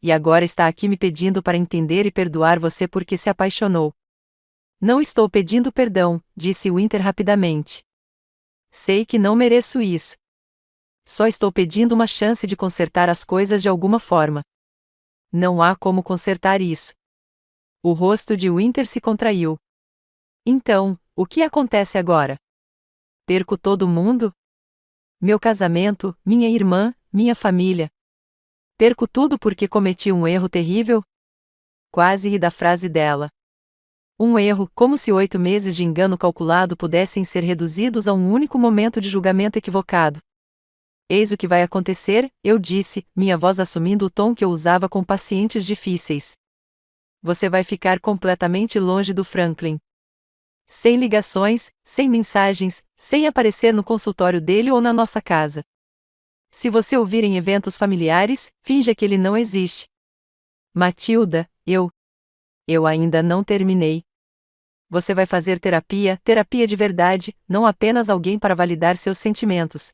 E agora está aqui me pedindo para entender e perdoar você porque se apaixonou. Não estou pedindo perdão, disse Winter rapidamente. Sei que não mereço isso. Só estou pedindo uma chance de consertar as coisas de alguma forma. Não há como consertar isso. O rosto de Winter se contraiu. Então, o que acontece agora? Perco todo mundo? Meu casamento, minha irmã, minha família. Perco tudo porque cometi um erro terrível? Quase ri da frase dela. Um erro, como se 8 meses de engano calculado pudessem ser reduzidos a um único momento de julgamento equivocado. Eis o que vai acontecer, eu disse, minha voz assumindo o tom que eu usava com pacientes difíceis. Você vai ficar completamente longe do Franklin. Sem ligações, sem mensagens, sem aparecer no consultório dele ou na nossa casa. Se você ouvir em eventos familiares, finja que ele não existe. Matilda, eu ainda não terminei. Você vai fazer terapia de verdade, não apenas alguém para validar seus sentimentos.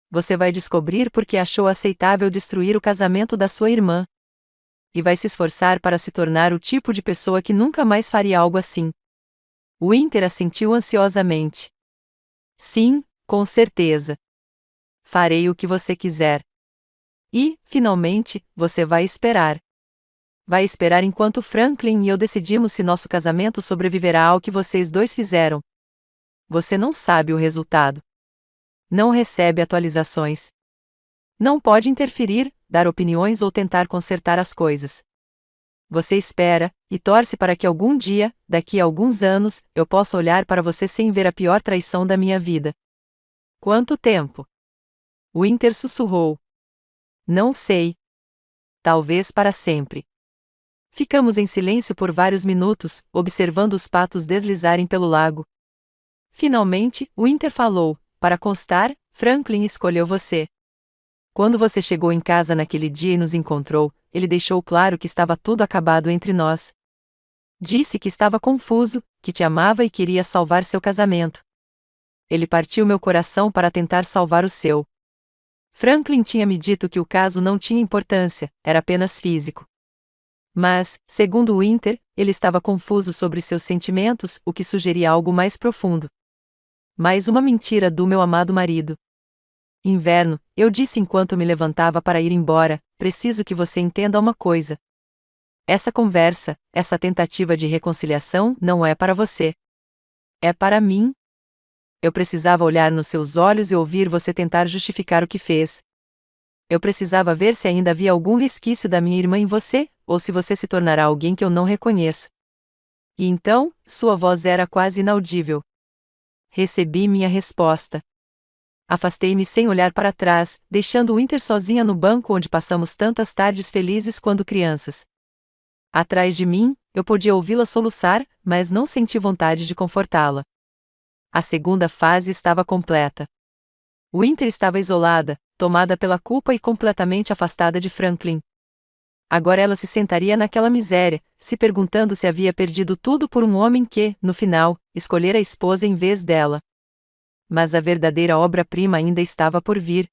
Você vai descobrir por que achou aceitável destruir o casamento da sua irmã. E vai se esforçar para se tornar o tipo de pessoa que nunca mais faria algo assim. Winter assentiu ansiosamente. Sim, com certeza. Farei o que você quiser. E, finalmente, você vai esperar. Vai esperar enquanto Franklin e eu decidimos se nosso casamento sobreviverá ao que vocês dois fizeram. Você não sabe o resultado. Não recebe atualizações. Não pode interferir, dar opiniões ou tentar consertar as coisas. Você espera, e torce para que algum dia, daqui a alguns anos, eu possa olhar para você sem ver a pior traição da minha vida. Quanto tempo? Winter sussurrou. Não sei. Talvez para sempre. Ficamos em silêncio por vários minutos, observando os patos deslizarem pelo lago. Finalmente, Winter falou, para constar, Franklin escolheu você. Quando você chegou em casa naquele dia e nos encontrou, ele deixou claro que estava tudo acabado entre nós. Disse que estava confuso, que te amava e queria salvar seu casamento. Ele partiu meu coração para tentar salvar o seu. Franklin tinha me dito que o caso não tinha importância, era apenas físico. Mas, segundo Winter, ele estava confuso sobre seus sentimentos, o que sugeria algo mais profundo. Mais uma mentira do meu amado marido. Inverno, eu disse enquanto me levantava para ir embora, preciso que você entenda uma coisa. Essa conversa, essa tentativa de reconciliação não é para você. É para mim. Eu precisava olhar nos seus olhos e ouvir você tentar justificar o que fez. Eu precisava ver se ainda havia algum resquício da minha irmã em você, ou se você se tornará alguém que eu não reconheço. E então, sua voz era quase inaudível. Recebi minha resposta. Afastei-me sem olhar para trás, deixando Winter sozinha no banco onde passamos tantas tardes felizes quando crianças. Atrás de mim, eu podia ouvi-la soluçar, mas não senti vontade de confortá-la. A segunda fase estava completa. Winter estava isolada, tomada pela culpa e completamente afastada de Franklin. Agora ela se sentaria naquela miséria, se perguntando se havia perdido tudo por um homem que, no final, escolhera a esposa em vez dela. Mas a verdadeira obra-prima ainda estava por vir.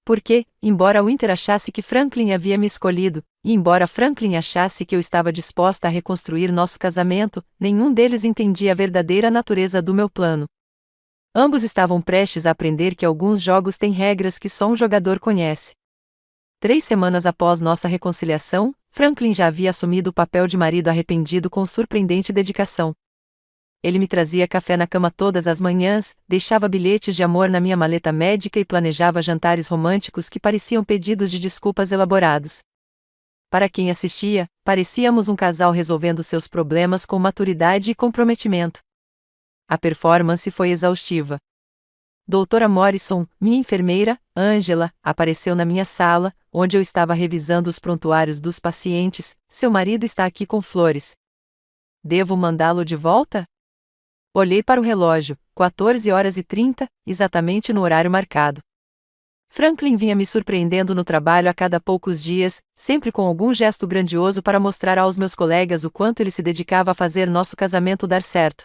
Porque, embora Winter achasse que Franklin havia me escolhido, e embora Franklin achasse que eu estava disposta a reconstruir nosso casamento, nenhum deles entendia a verdadeira natureza do meu plano. Ambos estavam prestes a aprender que alguns jogos têm regras que só um jogador conhece. 3 semanas após nossa reconciliação, Franklin já havia assumido o papel de marido arrependido com surpreendente dedicação. Ele me trazia café na cama todas as manhãs, deixava bilhetes de amor na minha maleta médica e planejava jantares românticos que pareciam pedidos de desculpas elaborados. Para quem assistia, parecíamos um casal resolvendo seus problemas com maturidade e comprometimento. A performance foi exaustiva. Doutora Morrison, minha enfermeira, Angela, apareceu na minha sala, onde eu estava revisando os prontuários dos pacientes. Seu marido está aqui com flores. Devo mandá-lo de volta? Olhei para o relógio, 14h30, exatamente no horário marcado. Franklin vinha me surpreendendo no trabalho a cada poucos dias, sempre com algum gesto grandioso para mostrar aos meus colegas o quanto ele se dedicava a fazer nosso casamento dar certo.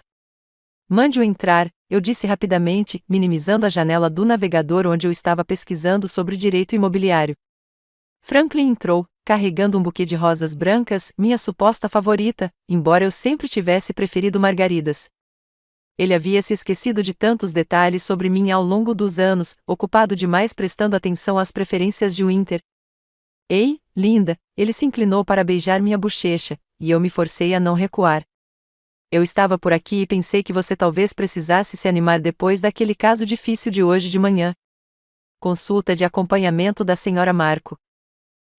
Mande-o entrar, eu disse rapidamente, minimizando a janela do navegador onde eu estava pesquisando sobre direito imobiliário. Franklin entrou, carregando um buquê de rosas brancas, minha suposta favorita, embora eu sempre tivesse preferido margaridas. Ele havia se esquecido de tantos detalhes sobre mim ao longo dos anos, ocupado demais prestando atenção às preferências de Winter. Ei, linda, ele se inclinou para beijar minha bochecha, e eu me forcei a não recuar. Eu estava por aqui e pensei que você talvez precisasse se animar depois daquele caso difícil de hoje de manhã. Consulta de acompanhamento da Sra. Marco.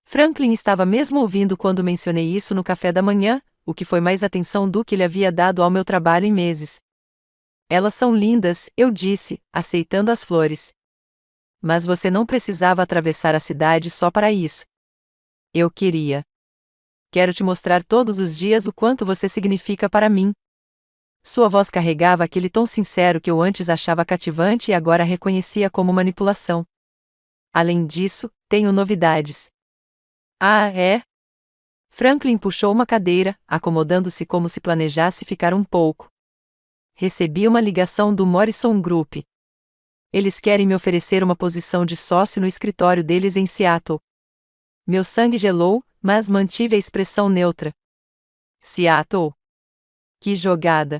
Franklin estava mesmo ouvindo quando mencionei isso no café da manhã, o que foi mais atenção do que ele havia dado ao meu trabalho em meses. Elas são lindas, eu disse, aceitando as flores. Mas você não precisava atravessar a cidade só para isso. Eu queria. Quero te mostrar todos os dias o quanto você significa para mim. Sua voz carregava aquele tom sincero que eu antes achava cativante e agora reconhecia como manipulação. Além disso, tenho novidades. Ah, é? Franklin puxou uma cadeira, acomodando-se como se planejasse ficar um pouco. Recebi uma ligação do Morrison Group. Eles querem me oferecer uma posição de sócio no escritório deles em Seattle. Meu sangue gelou, mas mantive a expressão neutra. Seattle. Que jogada!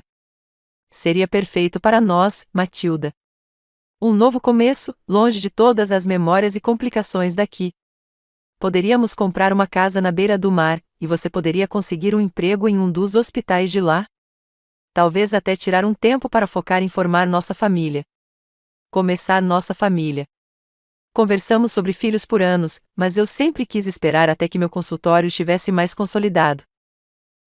Seria perfeito para nós, Matilda. Um novo começo, longe de todas as memórias e complicações daqui. Poderíamos comprar uma casa na beira do mar, e você poderia conseguir um emprego em um dos hospitais de lá. Talvez até tirar um tempo para focar em formar nossa família. Começar nossa família. Conversamos sobre filhos por anos, mas eu sempre quis esperar até que meu consultório estivesse mais consolidado.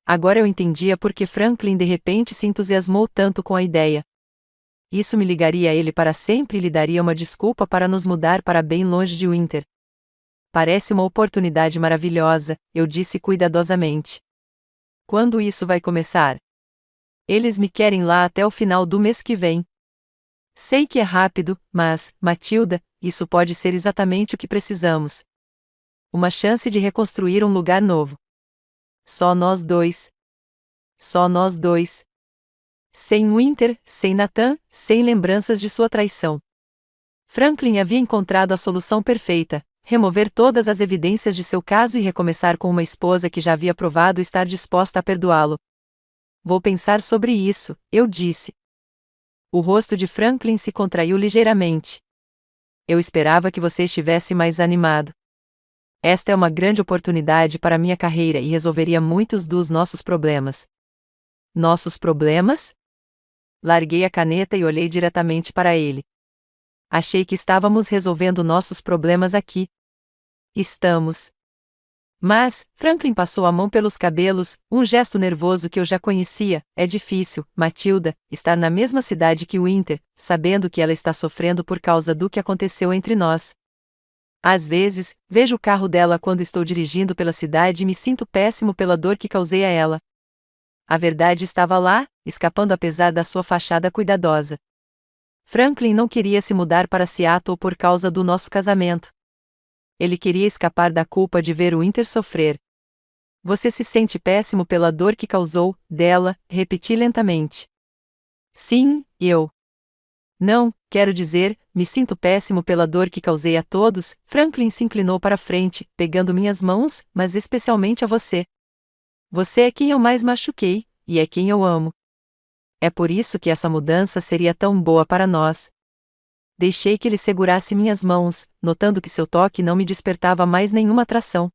Agora eu entendia por que Franklin de repente se entusiasmou tanto com a ideia. Isso me ligaria a ele para sempre e lhe daria uma desculpa para nos mudar para bem longe de Winter. Parece uma oportunidade maravilhosa, eu disse cuidadosamente. Quando isso vai começar? Eles me querem lá até o final do mês que vem. Sei que é rápido, mas, Matilda, isso pode ser exatamente o que precisamos. Uma chance de reconstruir um lugar novo. Só nós dois. Só nós dois. Sem Winter, sem Nathan, sem lembranças de sua traição. Franklin havia encontrado a solução perfeita: remover todas as evidências de seu caso e recomeçar com uma esposa que já havia provado estar disposta a perdoá-lo. Vou pensar sobre isso, eu disse. O rosto de Franklin se contraiu ligeiramente. Eu esperava que você estivesse mais animado. Esta é uma grande oportunidade para minha carreira e resolveria muitos dos nossos problemas. Nossos problemas? Larguei a caneta e olhei diretamente para ele. Achei que estávamos resolvendo nossos problemas aqui. Estamos. Mas, Franklin passou a mão pelos cabelos, um gesto nervoso que eu já conhecia. É difícil, Matilda, estar na mesma cidade que Winter, sabendo que ela está sofrendo por causa do que aconteceu entre nós. Às vezes, vejo o carro dela quando estou dirigindo pela cidade e me sinto péssimo pela dor que causei a ela. A verdade estava lá, escapando apesar da sua fachada cuidadosa. Franklin não queria se mudar para Seattle por causa do nosso casamento. Ele queria escapar da culpa de ver Winter sofrer. Você se sente péssimo pela dor que causou, dela, repeti lentamente. Sim, eu. Não, quero dizer, me sinto péssimo pela dor que causei a todos. Franklin se inclinou para frente, pegando minhas mãos, mas especialmente a você. Você é quem eu mais machuquei, e é quem eu amo. É por isso que essa mudança seria tão boa para nós. Deixei que ele segurasse minhas mãos, notando que seu toque não me despertava mais nenhuma atração.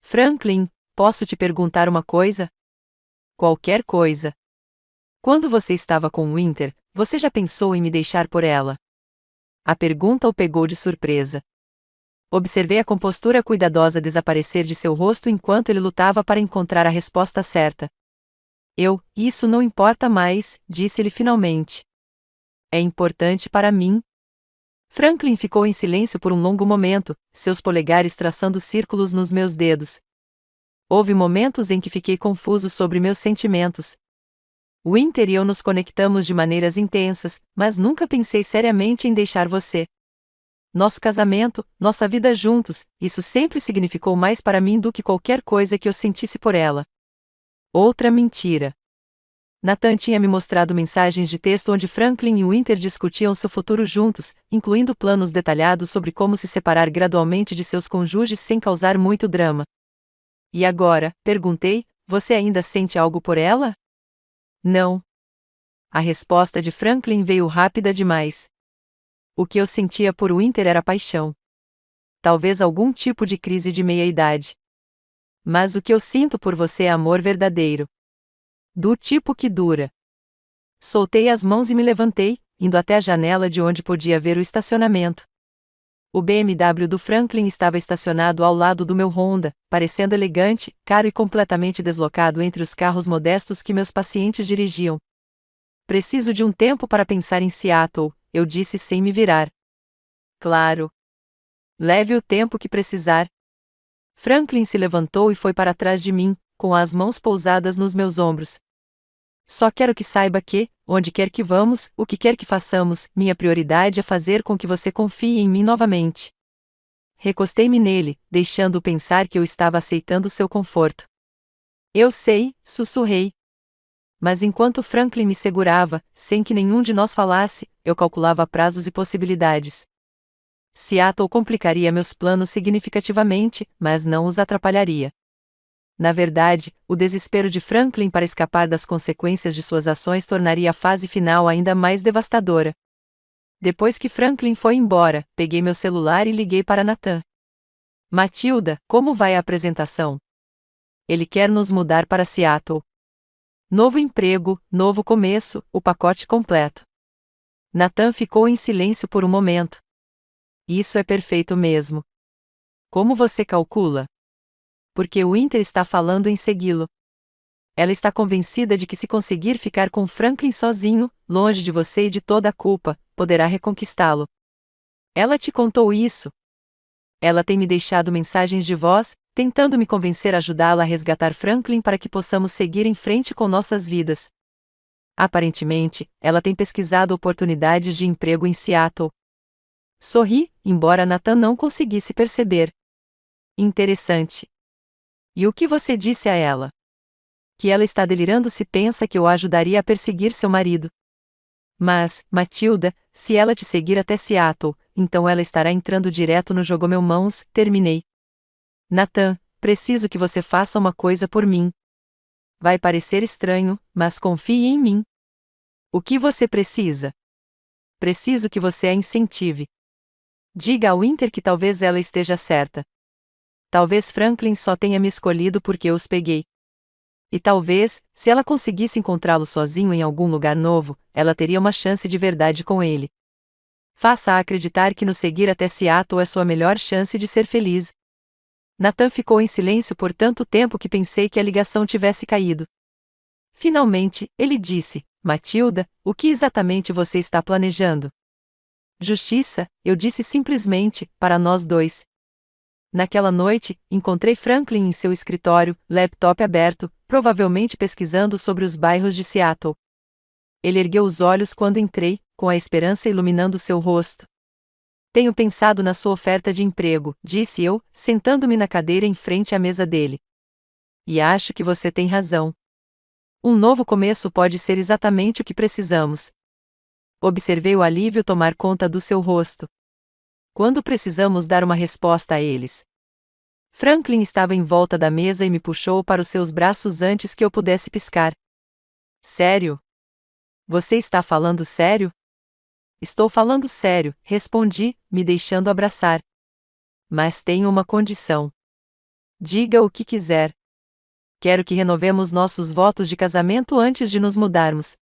Franklin, posso te perguntar uma coisa? Qualquer coisa. Quando você estava com Winter, você já pensou em me deixar por ela? A pergunta o pegou de surpresa. Observei a compostura cuidadosa desaparecer de seu rosto enquanto ele lutava para encontrar a resposta certa. Isso não importa mais, disse-ele finalmente. É importante para mim. Franklin ficou em silêncio por um longo momento, seus polegares traçando círculos nos meus dedos. Houve momentos em que fiquei confuso sobre meus sentimentos. Winter e eu nos conectamos de maneiras intensas, mas nunca pensei seriamente em deixar você. Nosso casamento, nossa vida juntos, isso sempre significou mais para mim do que qualquer coisa que eu sentisse por ela. Outra mentira. Nathan tinha me mostrado mensagens de texto onde Franklin e Winter discutiam seu futuro juntos, incluindo planos detalhados sobre como se separar gradualmente de seus cônjuges sem causar muito drama. E agora, perguntei, você ainda sente algo por ela? Não. A resposta de Franklin veio rápida demais. O que eu sentia por Winter era paixão. Talvez algum tipo de crise de meia-idade. Mas o que eu sinto por você é amor verdadeiro. Do tipo que dura. Soltei as mãos e me levantei, indo até a janela de onde podia ver o estacionamento. O BMW do Franklin estava estacionado ao lado do meu Honda, parecendo elegante, caro e completamente deslocado entre os carros modestos que meus pacientes dirigiam. Preciso de um tempo para pensar em Seattle, eu disse sem me virar. Claro. Leve o tempo que precisar. Franklin se levantou e foi para trás de mim, com as mãos pousadas nos meus ombros. Só quero que saiba que, onde quer que vamos, o que quer que façamos, minha prioridade é fazer com que você confie em mim novamente. Recostei-me nele, deixando-o pensar que eu estava aceitando seu conforto. Eu sei, sussurrei. Mas enquanto Franklin me segurava, sem que nenhum de nós falasse, eu calculava prazos e possibilidades. Seattle complicaria meus planos significativamente, mas não os atrapalharia. Na verdade, o desespero de Franklin para escapar das consequências de suas ações tornaria a fase final ainda mais devastadora. Depois que Franklin foi embora, peguei meu celular e liguei para Nathan. Matilda, como vai a apresentação? Ele quer nos mudar para Seattle. Novo emprego, novo começo, o pacote completo. Nathan ficou em silêncio por um momento. Isso é perfeito mesmo. Como você calcula? Porque Winter está falando em segui-lo. Ela está convencida de que se conseguir ficar com Franklin sozinho, longe de você e de toda a culpa, poderá reconquistá-lo. Ela te contou isso? Ela tem me deixado mensagens de voz, tentando me convencer a ajudá-la a resgatar Franklin para que possamos seguir em frente com nossas vidas. Aparentemente, ela tem pesquisado oportunidades de emprego em Seattle. Sorri, embora Nathan não conseguisse perceber. Interessante. E o que você disse a ela? Que ela está delirando se pensa que eu a ajudaria a perseguir seu marido. Mas, Matilda, se ela te seguir até Seattle, então ela estará entrando direto no jogo meu mãos, terminei. Nathan, preciso que você faça uma coisa por mim. Vai parecer estranho, mas confie em mim. O que você precisa? Preciso que você a incentive. Diga ao Winter que talvez ela esteja certa. Talvez Franklin só tenha me escolhido porque eu os peguei. E talvez, se ela conseguisse encontrá-lo sozinho em algum lugar novo, ela teria uma chance de verdade com ele. Faça-a acreditar que nos seguir até Seattle é sua melhor chance de ser feliz. Nathan ficou em silêncio por tanto tempo que pensei que a ligação tivesse caído. Finalmente, ele disse: Matilda, o que exatamente você está planejando? Justiça, eu disse simplesmente, para nós dois. Naquela noite, encontrei Franklin em seu escritório, laptop aberto, provavelmente pesquisando sobre os bairros de Seattle. Ele ergueu os olhos quando entrei, com a esperança iluminando seu rosto. Tenho pensado na sua oferta de emprego, disse eu, sentando-me na cadeira em frente à mesa dele. E acho que você tem razão. Um novo começo pode ser exatamente o que precisamos. Observei o alívio tomar conta do seu rosto. Quando precisamos dar uma resposta a eles? Franklin estava em volta da mesa e me puxou para os seus braços antes que eu pudesse piscar. Sério? Você está falando sério? Estou falando sério, respondi, me deixando abraçar. Mas tenho uma condição. Diga o que quiser. Quero que renovemos nossos votos de casamento antes de nos mudarmos.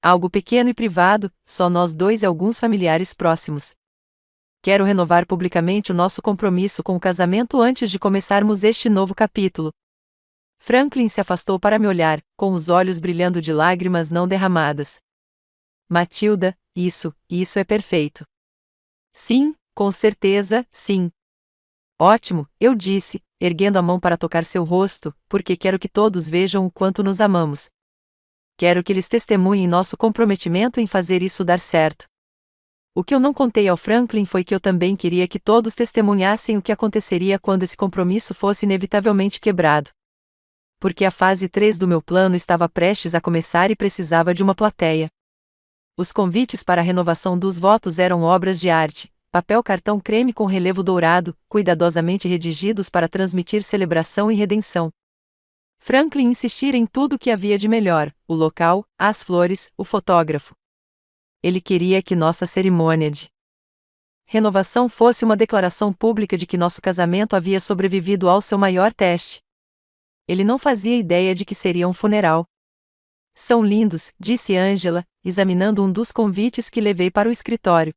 Algo pequeno e privado, só nós dois e alguns familiares próximos. Quero renovar publicamente o nosso compromisso com o casamento antes de começarmos este novo capítulo. Franklin se afastou para me olhar, com os olhos brilhando de lágrimas não derramadas. Matilda, isso é perfeito. Sim, com certeza, sim. Ótimo, eu disse, erguendo a mão para tocar seu rosto, porque quero que todos vejam o quanto nos amamos. Quero que eles testemunhem nosso comprometimento em fazer isso dar certo. O que eu não contei ao Franklin foi que eu também queria que todos testemunhassem o que aconteceria quando esse compromisso fosse inevitavelmente quebrado. Porque a fase 3 do meu plano estava prestes a começar e precisava de uma plateia. Os convites para a renovação dos votos eram obras de arte, papel cartão creme com relevo dourado, cuidadosamente redigidos para transmitir celebração e redenção. Franklin insistira em tudo o que havia de melhor, o local, as flores, o fotógrafo. Ele queria que nossa cerimônia de renovação fosse uma declaração pública de que nosso casamento havia sobrevivido ao seu maior teste. Ele não fazia ideia de que seria um funeral. São lindos, disse Angela, examinando um dos convites que levei para o escritório.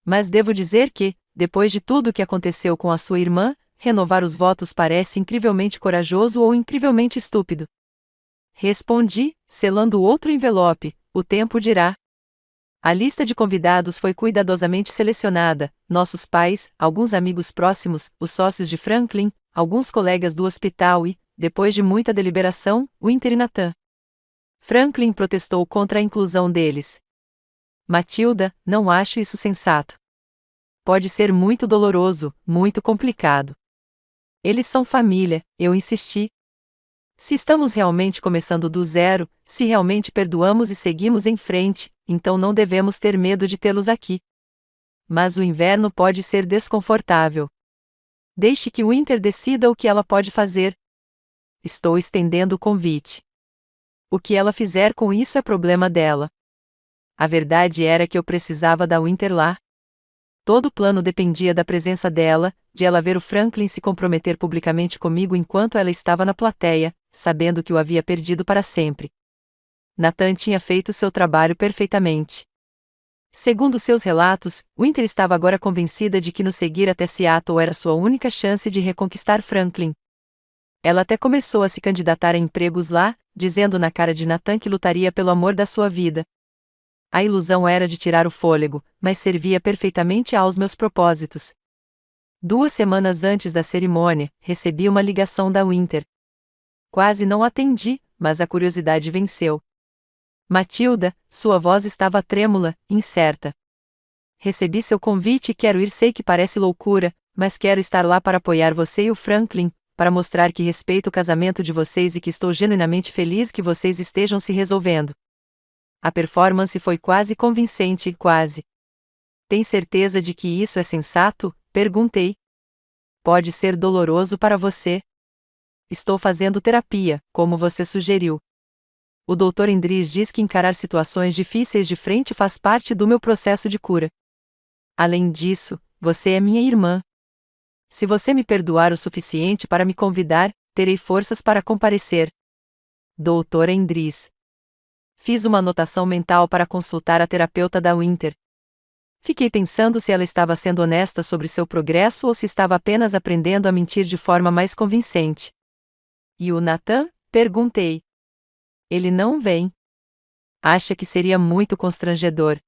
Mas devo dizer que, depois de tudo o que aconteceu com a sua irmã, renovar os votos parece incrivelmente corajoso ou incrivelmente estúpido. Respondi, selando outro envelope, o tempo dirá. A lista de convidados foi cuidadosamente selecionada, nossos pais, alguns amigos próximos, os sócios de Franklin, alguns colegas do hospital e, depois de muita deliberação, Winter e Nathan. Franklin protestou contra a inclusão deles. Matilda, não acho isso sensato. Pode ser muito doloroso, muito complicado. Eles são família, eu insisti. Se estamos realmente começando do zero, se realmente perdoamos e seguimos em frente, então não devemos ter medo de tê-los aqui. Mas o inverno pode ser desconfortável. Deixe que Winter decida o que ela pode fazer. Estou estendendo o convite. O que ela fizer com isso é problema dela. A verdade era que eu precisava da Winter lá. Todo o plano dependia da presença dela, de ela ver o Franklin se comprometer publicamente comigo enquanto ela estava na plateia, sabendo que o havia perdido para sempre. Nathan tinha feito seu trabalho perfeitamente. Segundo seus relatos, Winter estava agora convencida de que nos seguir até Seattle era sua única chance de reconquistar Franklin. Ela até começou a se candidatar a empregos lá, dizendo na cara de Nathan que lutaria pelo amor da sua vida. A ilusão era de tirar o fôlego, mas servia perfeitamente aos meus propósitos. 2 semanas antes da cerimônia, recebi uma ligação da Winter. Quase não atendi, mas a curiosidade venceu. Matilda, sua voz estava trêmula, incerta. Recebi seu convite e quero ir, sei que parece loucura, mas quero estar lá para apoiar você e o Franklin, para mostrar que respeito o casamento de vocês e que estou genuinamente feliz que vocês estejam se resolvendo. A performance foi quase convincente, quase. Tem certeza de que isso é sensato? Perguntei. Pode ser doloroso para você. Estou fazendo terapia, como você sugeriu. O Dr. Endres diz que encarar situações difíceis de frente faz parte do meu processo de cura. Além disso, você é minha irmã. Se você me perdoar o suficiente para me convidar, terei forças para comparecer. Doutora Endris. Fiz uma anotação mental para consultar a terapeuta da Winter. Fiquei pensando se ela estava sendo honesta sobre seu progresso ou se estava apenas aprendendo a mentir de forma mais convincente. E o Nathan? Perguntei. Ele não vem. Acha que seria muito constrangedor.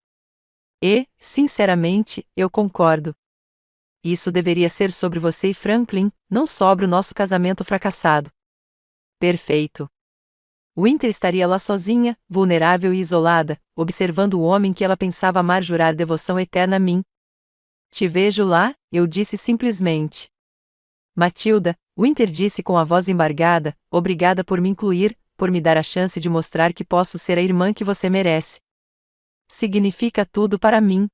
E, sinceramente, eu concordo. Isso deveria ser sobre você e Franklin, não sobre o nosso casamento fracassado. Perfeito. Winter estaria lá sozinha, vulnerável e isolada, observando o homem que ela pensava amar jurar devoção eterna a mim. Te vejo lá, eu disse simplesmente. Matilda, Winter disse com a voz embargada, obrigada por me incluir, por me dar a chance de mostrar que posso ser a irmã que você merece. Significa tudo para mim.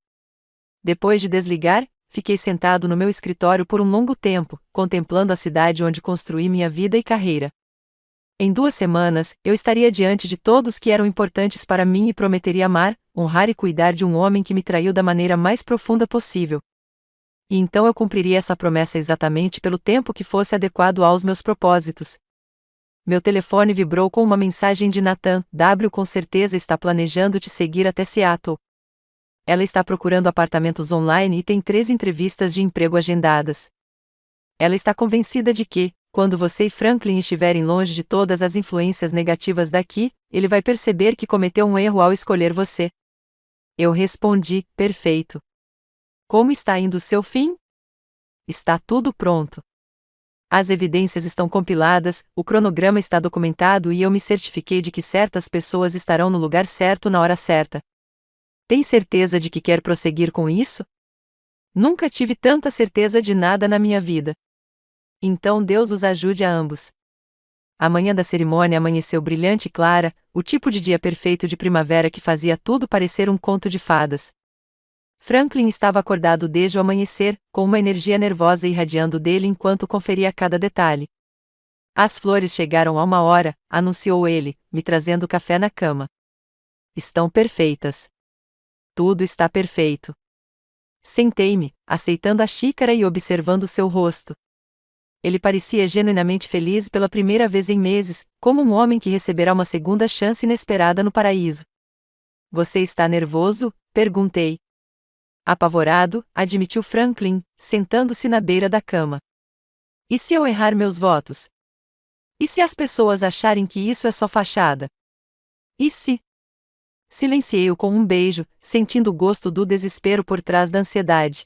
Depois de desligar, fiquei sentado no meu escritório por um longo tempo, contemplando a cidade onde construí minha vida e carreira. Em 2 semanas, eu estaria diante de todos que eram importantes para mim e prometeria amar, honrar e cuidar de um homem que me traiu da maneira mais profunda possível. E então eu cumpriria essa promessa exatamente pelo tempo que fosse adequado aos meus propósitos. Meu telefone vibrou com uma mensagem de Nathan. W com certeza está planejando te seguir até Seattle. Ela está procurando apartamentos online e tem 3 entrevistas de emprego agendadas. Ela está convencida de que, quando você e Franklin estiverem longe de todas as influências negativas daqui, ele vai perceber que cometeu um erro ao escolher você. Eu respondi, perfeito. Como está indo o seu fim? Está tudo pronto. As evidências estão compiladas, o cronograma está documentado e eu me certifiquei de que certas pessoas estarão no lugar certo na hora certa. Tem certeza de que quer prosseguir com isso? Nunca tive tanta certeza de nada na minha vida. Então Deus os ajude a ambos. A manhã da cerimônia amanheceu brilhante e clara, o tipo de dia perfeito de primavera que fazia tudo parecer um conto de fadas. Franklin estava acordado desde o amanhecer, com uma energia nervosa irradiando dele enquanto conferia cada detalhe. As flores chegaram a 1 hora, anunciou ele, me trazendo café na cama. Estão perfeitas. Tudo está perfeito. Sentei-me, aceitando a xícara e observando seu rosto. Ele parecia genuinamente feliz pela primeira vez em meses, como um homem que receberá uma segunda chance inesperada no paraíso. Você está nervoso? Perguntei. Apavorado, admitiu Franklin, sentando-se na beira da cama. E se eu errar meus votos? E se as pessoas acharem que isso é só fachada? E se? Silenciei-o com um beijo, sentindo o gosto do desespero por trás da ansiedade.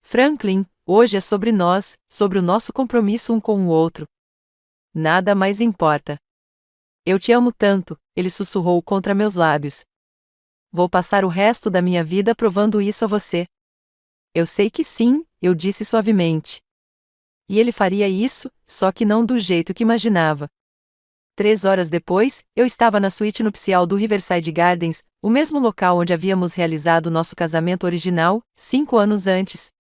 Franklin, hoje é sobre nós, sobre o nosso compromisso um com o outro. Nada mais importa. Eu te amo tanto, ele sussurrou contra meus lábios. Vou passar o resto da minha vida provando isso a você. Eu sei que sim, eu disse suavemente. E ele faria isso, só que não do jeito que imaginava. 3 horas depois, eu estava na suíte nupcial do Riverside Gardens, o mesmo local onde havíamos realizado nosso casamento original, 5 anos antes.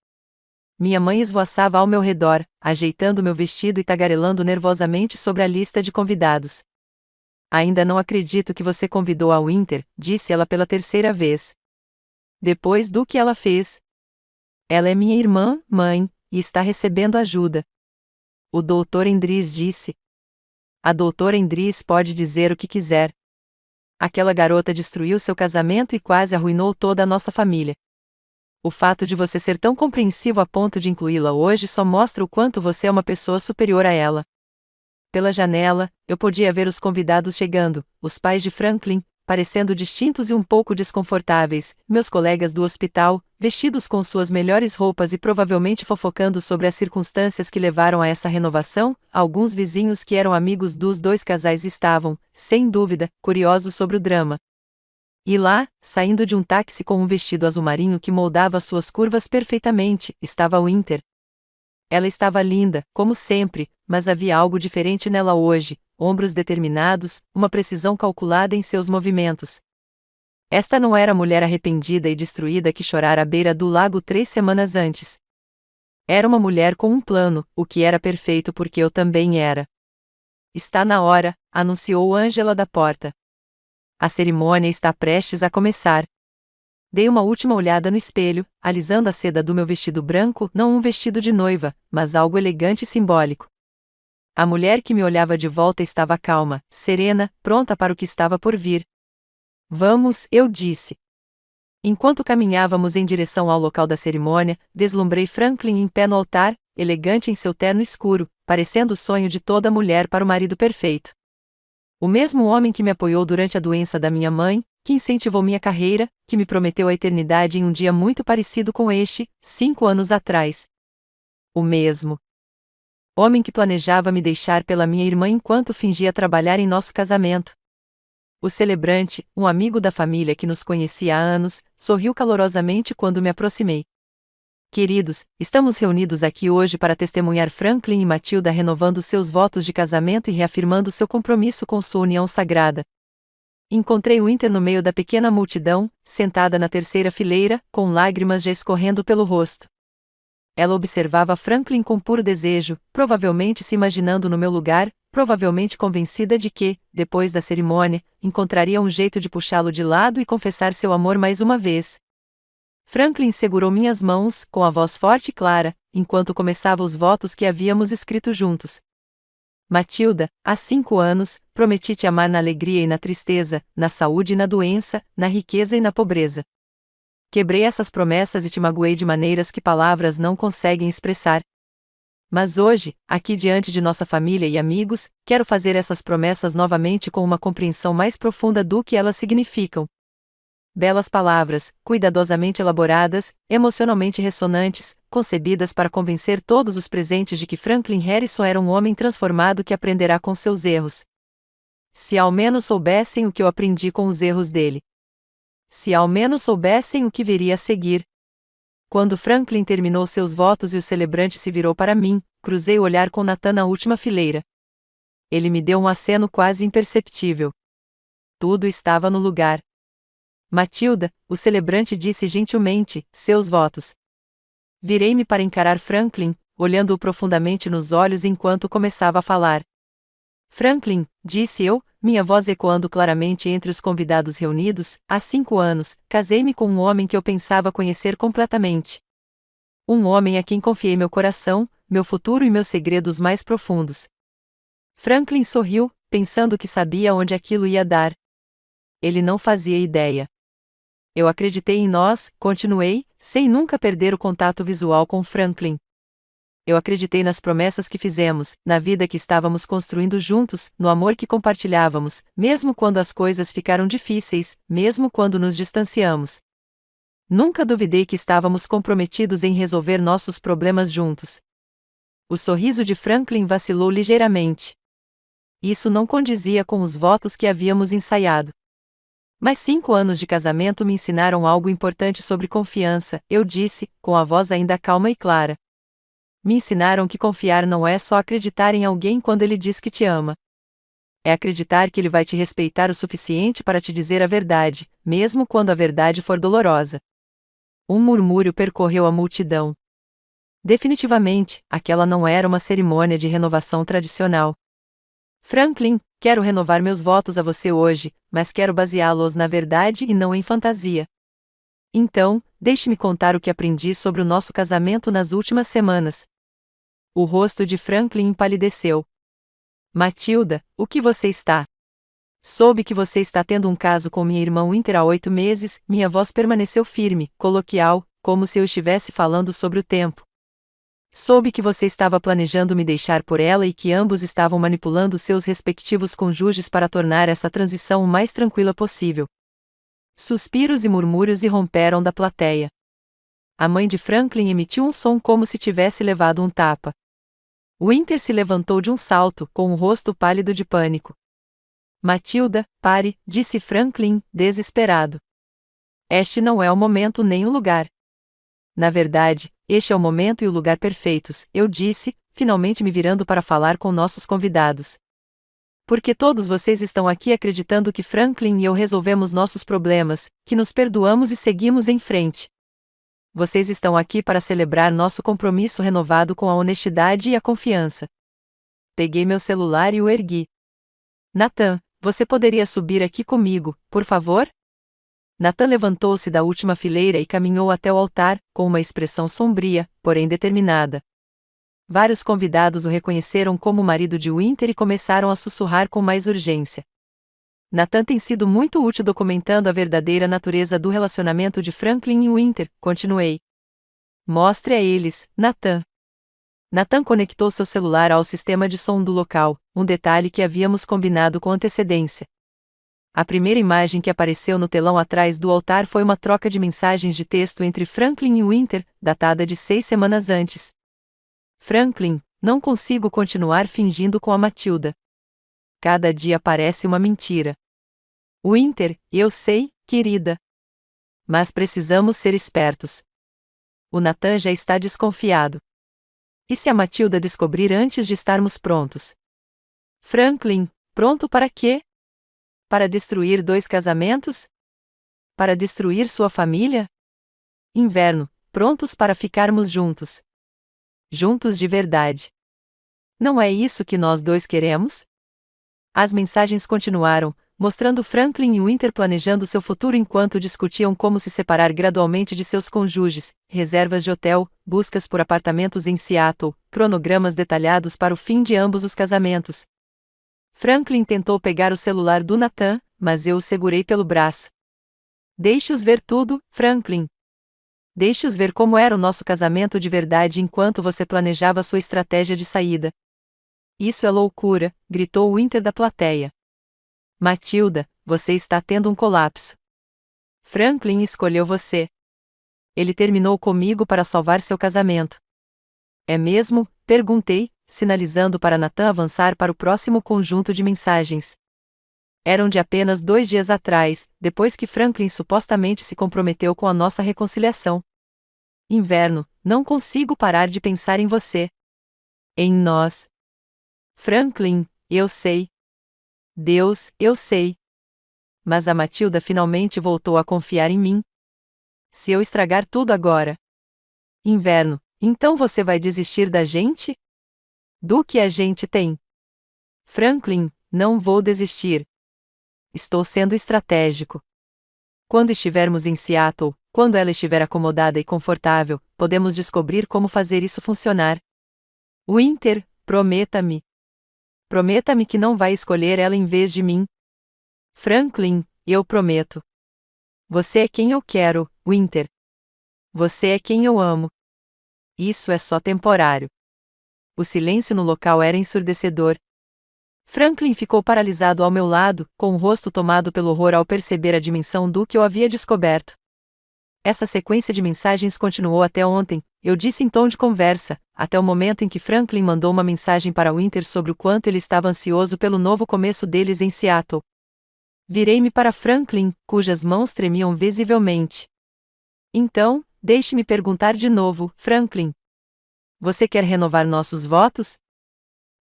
Minha mãe esvoaçava ao meu redor, ajeitando meu vestido e tagarelando nervosamente sobre a lista de convidados. Ainda não acredito que você convidou a Winter, disse ela pela 3ª vez. Depois do que ela fez. Ela é minha irmã, mãe, e está recebendo ajuda. O Dr. Endris disse. A doutora Endris pode dizer o que quiser. Aquela garota destruiu seu casamento e quase arruinou toda a nossa família. O fato de você ser tão compreensivo a ponto de incluí-la hoje só mostra o quanto você é uma pessoa superior a ela. Pela janela, eu podia ver os convidados chegando, os pais de Franklin, parecendo distintos e um pouco desconfortáveis, meus colegas do hospital, vestidos com suas melhores roupas e provavelmente fofocando sobre as circunstâncias que levaram a essa renovação, alguns vizinhos que eram amigos dos 2 casais estavam, sem dúvida, curiosos sobre o drama. E lá, saindo de um táxi com um vestido azul marinho que moldava suas curvas perfeitamente, estava Winter. Ela estava linda, como sempre, mas havia algo diferente nela hoje, ombros determinados, uma precisão calculada em seus movimentos. Esta não era a mulher arrependida e destruída que chorara à beira do lago 3 semanas antes. Era uma mulher com um plano, o que era perfeito porque eu também era. Está na hora, anunciou Angela da porta. A cerimônia está prestes a começar. Dei uma última olhada no espelho, alisando a seda do meu vestido branco, não um vestido de noiva, mas algo elegante e simbólico. A mulher que me olhava de volta estava calma, serena, pronta para o que estava por vir. Vamos, eu disse. Enquanto caminhávamos em direção ao local da cerimônia, deslumbrei Franklin em pé no altar, elegante em seu terno escuro, parecendo o sonho de toda mulher para o marido perfeito. O mesmo homem que me apoiou durante a doença da minha mãe, que incentivou minha carreira, que me prometeu a eternidade em um dia muito parecido com este, 5 anos atrás. O mesmo homem que planejava me deixar pela minha irmã enquanto fingia trabalhar em nosso casamento. O celebrante, um amigo da família que nos conhecia há anos, sorriu calorosamente quando me aproximei. Queridos, estamos reunidos aqui hoje para testemunhar Franklin e Matilda renovando seus votos de casamento e reafirmando seu compromisso com sua união sagrada. Encontrei Winter no meio da pequena multidão, sentada na terceira fileira, com lágrimas já escorrendo pelo rosto. Ela observava Franklin com puro desejo, provavelmente se imaginando no meu lugar, provavelmente convencida de que, depois da cerimônia, encontraria um jeito de puxá-lo de lado e confessar seu amor mais uma vez. Franklin segurou minhas mãos, com a voz forte e clara, enquanto começava os votos que havíamos escrito juntos. Matilda, há 5 anos, prometi te amar na alegria e na tristeza, na saúde e na doença, na riqueza e na pobreza. Quebrei essas promessas e te magoei de maneiras que palavras não conseguem expressar. Mas hoje, aqui diante de nossa família e amigos, quero fazer essas promessas novamente com uma compreensão mais profunda do que elas significam. Belas palavras, cuidadosamente elaboradas, emocionalmente ressonantes, concebidas para convencer todos os presentes de que Franklin Harrison era um homem transformado que aprenderá com seus erros. Se ao menos soubessem o que eu aprendi com os erros dele. Se ao menos soubessem o que viria a seguir. Quando Franklin terminou seus votos e o celebrante se virou para mim, cruzei o olhar com Nathan na última fileira. Ele me deu um aceno quase imperceptível. Tudo estava no lugar. Matilda, o celebrante disse gentilmente, seus votos. Virei-me para encarar Franklin, olhando-o profundamente nos olhos enquanto começava a falar. Franklin, disse eu, minha voz ecoando claramente entre os convidados reunidos, há 5 anos, casei-me com um homem que eu pensava conhecer completamente. Um homem a quem confiei meu coração, meu futuro e meus segredos mais profundos. Franklin sorriu, pensando que sabia onde aquilo ia dar. Ele não fazia ideia. Eu acreditei em nós, continuei, sem nunca perder o contato visual com Franklin. Eu acreditei nas promessas que fizemos, na vida que estávamos construindo juntos, no amor que compartilhávamos, mesmo quando as coisas ficaram difíceis, mesmo quando nos distanciamos. Nunca duvidei que estávamos comprometidos em resolver nossos problemas juntos. O sorriso de Franklin vacilou ligeiramente. Isso não condizia com os votos que havíamos ensaiado. Mas 5 anos de casamento me ensinaram algo importante sobre confiança, eu disse, com a voz ainda calma e clara. Me ensinaram que confiar não é só acreditar em alguém quando ele diz que te ama. É acreditar que ele vai te respeitar o suficiente para te dizer a verdade, mesmo quando a verdade for dolorosa. Um murmúrio percorreu a multidão. Definitivamente, aquela não era uma cerimônia de renovação tradicional. Franklin, quero renovar meus votos a você hoje, mas quero baseá-los na verdade e não em fantasia. Então, deixe-me contar o que aprendi sobre o nosso casamento nas últimas semanas. O rosto de Franklin empalideceu. Matilda, o que você está? Soube que você está tendo um caso com minha irmã Winter há 8 meses, minha voz permaneceu firme, coloquial, como se eu estivesse falando sobre o tempo. Soube que você estava planejando me deixar por ela e que ambos estavam manipulando seus respectivos cônjuges para tornar essa transição o mais tranquila possível. Suspiros e murmúrios irromperam da plateia. A mãe de Franklin emitiu um som como se tivesse levado um tapa. Winter se levantou de um salto, com o rosto pálido de pânico. Matilda, pare, disse Franklin, desesperado. Este não é o momento nem o lugar. Na verdade, este é o momento e o lugar perfeitos, eu disse, finalmente me virando para falar com nossos convidados. Porque todos vocês estão aqui acreditando que Franklin e eu resolvemos nossos problemas, que nos perdoamos e seguimos em frente. Vocês estão aqui para celebrar nosso compromisso renovado com a honestidade e a confiança. Peguei meu celular e o ergui. Nathan, você poderia subir aqui comigo, por favor? Nathan levantou-se da última fileira e caminhou até o altar, com uma expressão sombria, porém determinada. Vários convidados o reconheceram como o marido de Winter e começaram a sussurrar com mais urgência. Nathan tem sido muito útil documentando a verdadeira natureza do relacionamento de Franklin e Winter, continuei. Mostre a eles, Nathan. Nathan conectou seu celular ao sistema de som do local, um detalhe que havíamos combinado com antecedência. A primeira imagem que apareceu no telão atrás do altar foi uma troca de mensagens de texto entre Franklin e Winter, datada de 6 semanas antes. Franklin, não consigo continuar fingindo com a Matilda. Cada dia parece uma mentira. Winter, eu sei, querida. Mas precisamos ser espertos. O Nathan já está desconfiado. E se a Matilda descobrir antes de estarmos prontos? Franklin, pronto para quê? Para destruir 2 casamentos? Para destruir sua família? Inverno, prontos para ficarmos juntos. Juntos de verdade. Não é isso que nós dois queremos? As mensagens continuaram, mostrando Franklin e Winter planejando seu futuro enquanto discutiam como se separar gradualmente de seus cônjuges, reservas de hotel, buscas por apartamentos em Seattle, cronogramas detalhados para o fim de ambos os casamentos. Franklin tentou pegar o celular do Nathan, mas eu o segurei pelo braço. Deixe-os ver tudo, Franklin. Deixe-os ver como era o nosso casamento de verdade enquanto você planejava sua estratégia de saída. Isso é loucura, gritou Winter da plateia. Matilda, você está tendo um colapso. Franklin escolheu você. Ele terminou comigo para salvar seu casamento. É mesmo? Perguntei, sinalizando para Nathan avançar para o próximo conjunto de mensagens. Eram de apenas 2 dias atrás, depois que Franklin supostamente se comprometeu com a nossa reconciliação. Inverno, não consigo parar de pensar em você. Em nós. Franklin, eu sei. Deus, eu sei. Mas a Matilda finalmente voltou a confiar em mim. Se eu estragar tudo agora. Inverno, então você vai desistir da gente? Do que a gente tem? Franklin, não vou desistir. Estou sendo estratégico. Quando estivermos em Seattle, quando ela estiver acomodada e confortável, podemos descobrir como fazer isso funcionar. Winter, prometa-me. Prometa-me que não vai escolher ela em vez de mim. Franklin, eu prometo. Você é quem eu quero, Winter. Você é quem eu amo. Isso é só temporário. O silêncio no local era ensurdecedor. Franklin ficou paralisado ao meu lado, com o rosto tomado pelo horror ao perceber a dimensão do que eu havia descoberto. Essa sequência de mensagens continuou até ontem, eu disse em tom de conversa, até o momento em que Franklin mandou uma mensagem para Winter sobre o quanto ele estava ansioso pelo novo começo deles em Seattle. Virei-me para Franklin, cujas mãos tremiam visivelmente. Então, deixe-me perguntar de novo, Franklin. Você quer renovar nossos votos?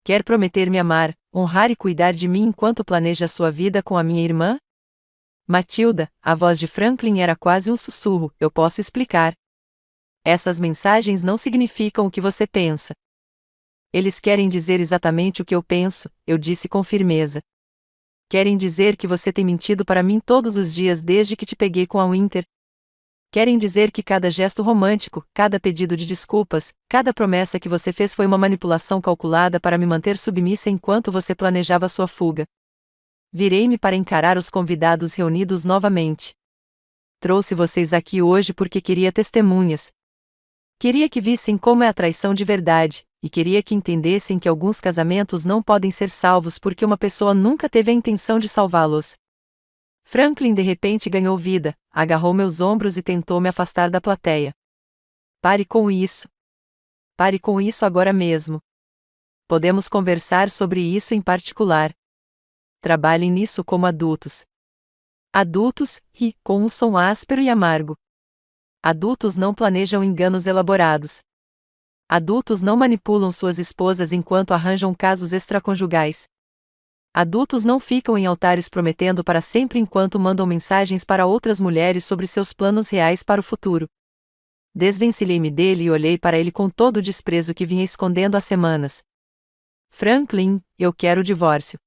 Quer prometer me amar, honrar e cuidar de mim enquanto planeja sua vida com a minha irmã? Matilda, a voz de Franklin era quase um sussurro, eu posso explicar. Essas mensagens não significam o que você pensa. Eles querem dizer exatamente o que eu penso, eu disse com firmeza. Querem dizer que você tem mentido para mim todos os dias desde que te peguei com a Winter. Querem dizer que cada gesto romântico, cada pedido de desculpas, cada promessa que você fez foi uma manipulação calculada para me manter submissa enquanto você planejava sua fuga. Virei-me para encarar os convidados reunidos novamente. Trouxe vocês aqui hoje porque queria testemunhas. Queria que vissem como é a traição de verdade, e queria que entendessem que alguns casamentos não podem ser salvos porque uma pessoa nunca teve a intenção de salvá-los. Franklin de repente ganhou vida, agarrou meus ombros e tentou me afastar da plateia. Pare com isso. Pare com isso agora mesmo. Podemos conversar sobre isso em particular. Trabalhem nisso como adultos. Adultos, ri, com um som áspero e amargo. Adultos não planejam enganos elaborados. Adultos não manipulam suas esposas enquanto arranjam casos extraconjugais. Adultos não ficam em altares prometendo para sempre enquanto mandam mensagens para outras mulheres sobre seus planos reais para o futuro. Desvencilhei-me dele e olhei para ele com todo o desprezo que vinha escondendo há semanas. Franklin, eu quero o divórcio.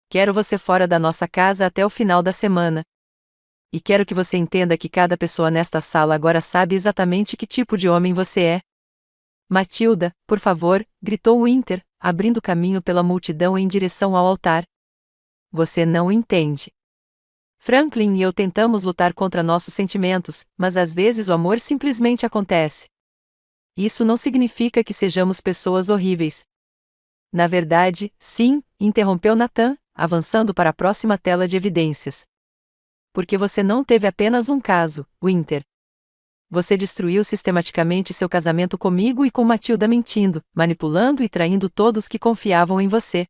Quero você fora da nossa casa até o final da semana. E quero que você entenda que cada pessoa nesta sala agora sabe exatamente que tipo de homem você é. Matilda, por favor, gritou Winter, abrindo caminho pela multidão em direção ao altar. Você não entende. Franklin e eu tentamos lutar contra nossos sentimentos, mas às vezes o amor simplesmente acontece. Isso não significa que sejamos pessoas horríveis. Na verdade, sim, interrompeu Nathan, avançando para a próxima tela de evidências. Porque você não teve apenas um caso, Winter. Você destruiu sistematicamente seu casamento comigo e com Matilda mentindo, manipulando e traindo todos que confiavam em você.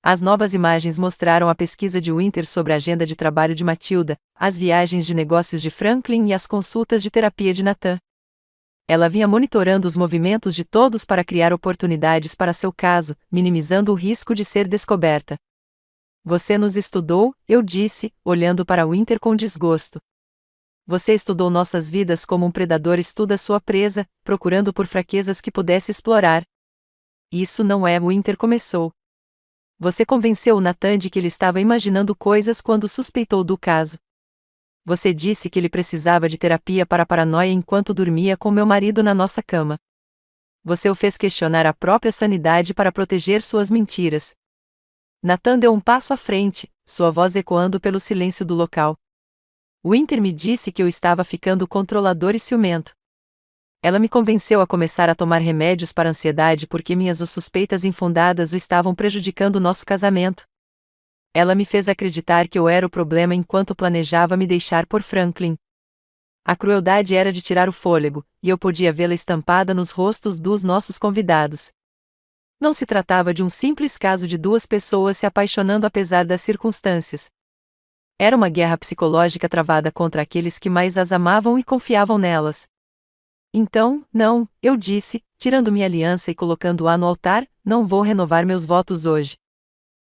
As novas imagens mostraram a pesquisa de Winter sobre a agenda de trabalho de Matilda, as viagens de negócios de Franklin e as consultas de terapia de Nathan. Ela vinha monitorando os movimentos de todos para criar oportunidades para seu caso, minimizando o risco de ser descoberta. Você nos estudou, eu disse, olhando para Winter com desgosto. Você estudou nossas vidas como um predador estuda sua presa, procurando por fraquezas que pudesse explorar. Isso não é, Winter começou. Você convenceu o Nathan de que ele estava imaginando coisas quando suspeitou do caso. Você disse que ele precisava de terapia para a paranoia enquanto dormia com meu marido na nossa cama. Você o fez questionar a própria sanidade para proteger suas mentiras. Nathan deu um passo à frente, sua voz ecoando pelo silêncio do local. Winter me disse que eu estava ficando controlador e ciumento. Ela me convenceu a começar a tomar remédios para ansiedade porque minhas suspeitas infundadas o estavam prejudicando nosso casamento. Ela me fez acreditar que eu era o problema enquanto planejava me deixar por Franklin. A crueldade era de tirar o fôlego, e eu podia vê-la estampada nos rostos dos nossos convidados. Não se tratava de um simples caso de duas pessoas se apaixonando apesar das circunstâncias. Era uma guerra psicológica travada contra aqueles que mais as amavam e confiavam nelas. Então, não, eu disse, tirando minha aliança e colocando-a no altar, não vou renovar meus votos hoje.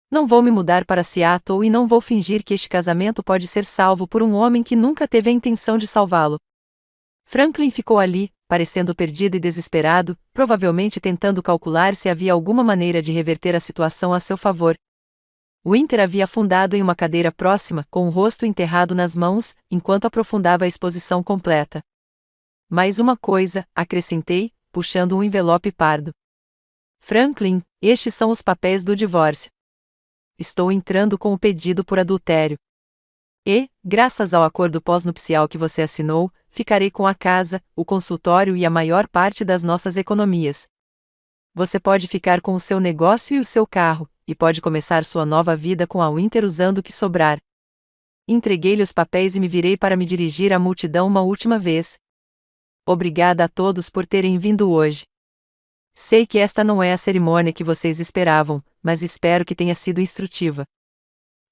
Não vou me mudar para Seattle e não vou fingir que este casamento pode ser salvo por um homem que nunca teve a intenção de salvá-lo. Franklin ficou ali, parecendo perdido e desesperado, provavelmente tentando calcular se havia alguma maneira de reverter a situação a seu favor. Winter havia afundado em uma cadeira próxima, com o rosto enterrado nas mãos, enquanto aprofundava a exposição completa. Mais uma coisa, acrescentei, puxando um envelope pardo. Franklin, estes são os papéis do divórcio. Estou entrando com o pedido por adultério. E, graças ao acordo pós-nupcial que você assinou, ficarei com a casa, o consultório e a maior parte das nossas economias. Você pode ficar com o seu negócio e o seu carro, e pode começar sua nova vida com a Winter usando o que sobrar. Entreguei-lhe os papéis e me virei para me dirigir à multidão uma última vez. Obrigada a todos por terem vindo hoje. Sei que esta não é a cerimônia que vocês esperavam, mas espero que tenha sido instrutiva.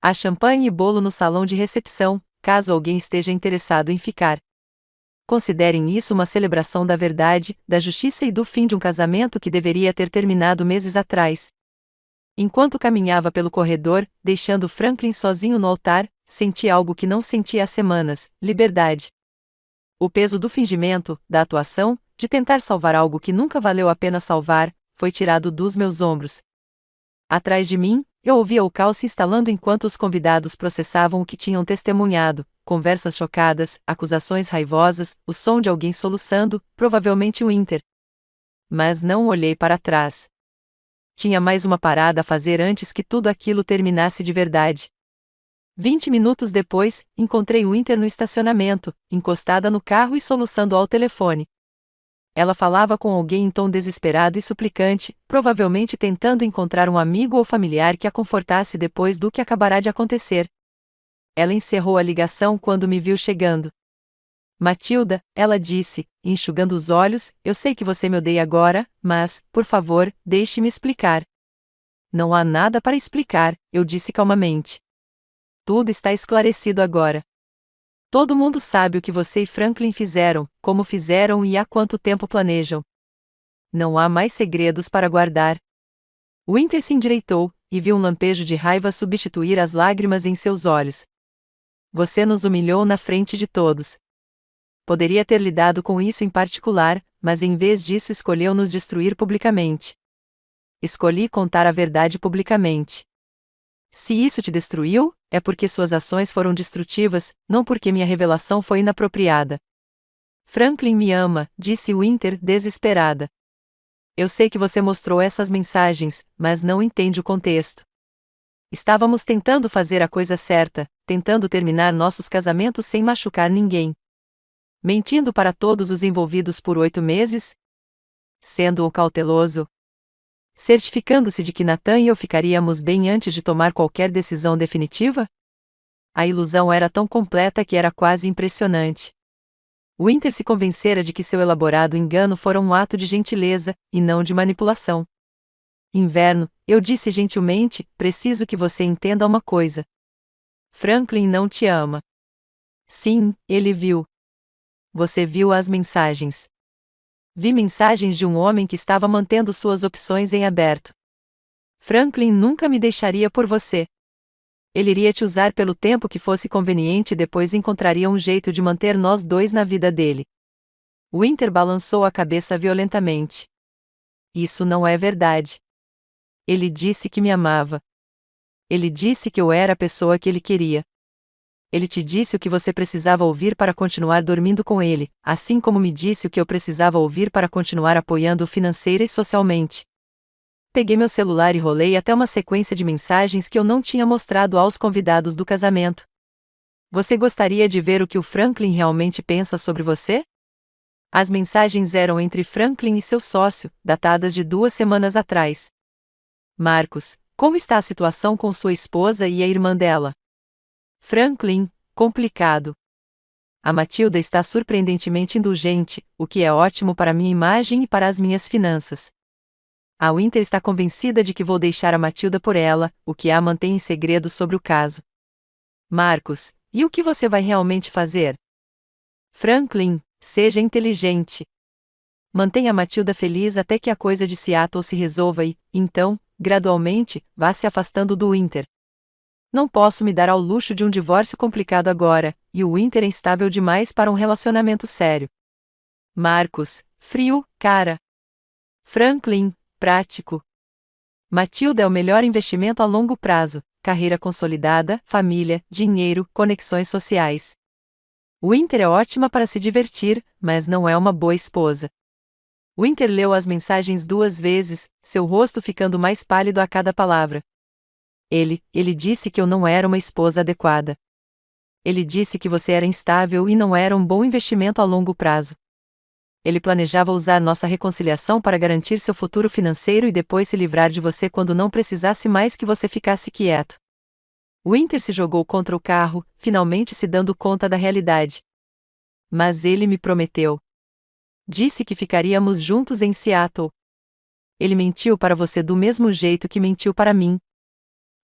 Há champanhe e bolo no salão de recepção, caso alguém esteja interessado em ficar. Considerem isso uma celebração da verdade, da justiça e do fim de um casamento que deveria ter terminado meses atrás. Enquanto caminhava pelo corredor, deixando Franklin sozinho no altar, senti algo que não sentia há semanas: liberdade. O peso do fingimento, da atuação, de tentar salvar algo que nunca valeu a pena salvar, foi tirado dos meus ombros. Atrás de mim, eu ouvia o caos se instalando enquanto os convidados processavam o que tinham testemunhado, conversas chocadas, acusações raivosas, o som de alguém soluçando, provavelmente Winter. Mas não olhei para trás. Tinha mais uma parada a fazer antes que tudo aquilo terminasse de verdade. 20 minutos depois, encontrei Winter no estacionamento, encostada no carro e soluçando ao telefone. Ela falava com alguém em tom desesperado e suplicante, provavelmente tentando encontrar um amigo ou familiar que a confortasse depois do que acabará de acontecer. Ela encerrou a ligação quando me viu chegando. Matilda, ela disse, enxugando os olhos, eu sei que você me odeia agora, mas, por favor, deixe-me explicar. Não há nada para explicar, eu disse calmamente. Tudo está esclarecido agora. Todo mundo sabe o que você e Franklin fizeram, como fizeram e há quanto tempo planejam. Não há mais segredos para guardar. Winter se endireitou, e viu um lampejo de raiva substituir as lágrimas em seus olhos. Você nos humilhou na frente de todos. Poderia ter lidado com isso em particular, mas em vez disso escolheu nos destruir publicamente. Escolhi contar a verdade publicamente. Se isso te destruiu, é porque suas ações foram destrutivas, não porque minha revelação foi inapropriada. Franklin me ama, disse Winter, desesperada. Eu sei que você mostrou essas mensagens, mas não entende o contexto. Estávamos tentando fazer a coisa certa, tentando terminar nossos casamentos sem machucar ninguém. Mentindo para todos os envolvidos por 8 meses? Sendo cauteloso. Certificando-se de que Nathan e eu ficaríamos bem antes de tomar qualquer decisão definitiva? A ilusão era tão completa que era quase impressionante. Winter se convencera de que seu elaborado engano fora um ato de gentileza, e não de manipulação. Inverno, eu disse gentilmente, preciso que você entenda uma coisa. Franklin não te ama. Sim, ele viu. Você viu as mensagens. Vi mensagens de um homem que estava mantendo suas opções em aberto. Franklin nunca me deixaria por você. Ele iria te usar pelo tempo que fosse conveniente e depois encontraria um jeito de manter nós dois na vida dele. Winter balançou a cabeça violentamente. Isso não é verdade. Ele disse que me amava. Ele disse que eu era a pessoa que ele queria. Ele te disse o que você precisava ouvir para continuar dormindo com ele, assim como me disse o que eu precisava ouvir para continuar apoiando-o financeira e socialmente. Peguei meu celular e rolei até uma sequência de mensagens que eu não tinha mostrado aos convidados do casamento. Você gostaria de ver o que o Franklin realmente pensa sobre você? As mensagens eram entre Franklin e seu sócio, datadas de 2 semanas atrás. Marcos, como está a situação com sua esposa e a irmã dela? Franklin, complicado. A Matilda está surpreendentemente indulgente, o que é ótimo para minha imagem e para as minhas finanças. A Winter está convencida de que vou deixar a Matilda por ela, o que a mantém em segredo sobre o caso. Marcos, e o que você vai realmente fazer? Franklin, seja inteligente. Mantenha a Matilda feliz até que a coisa de Seattle se resolva e, então, gradualmente, vá se afastando do Winter. Não posso me dar ao luxo de um divórcio complicado agora, e o Winter é instável demais para um relacionamento sério. Marcos, frio, cara. Franklin, prático. Matilda é o melhor investimento a longo prazo, carreira consolidada, família, dinheiro, conexões sociais. Winter é ótima para se divertir, mas não é uma boa esposa. Winter leu as mensagens 2 vezes, seu rosto ficando mais pálido a cada palavra. Ele disse que eu não era uma esposa adequada. Ele disse que você era instável e não era um bom investimento a longo prazo. Ele planejava usar nossa reconciliação para garantir seu futuro financeiro e depois se livrar de você quando não precisasse mais que você ficasse quieto. Winter se jogou contra o carro, finalmente se dando conta da realidade. Mas ele me prometeu. Disse que ficaríamos juntos em Seattle. Ele mentiu para você do mesmo jeito que mentiu para mim.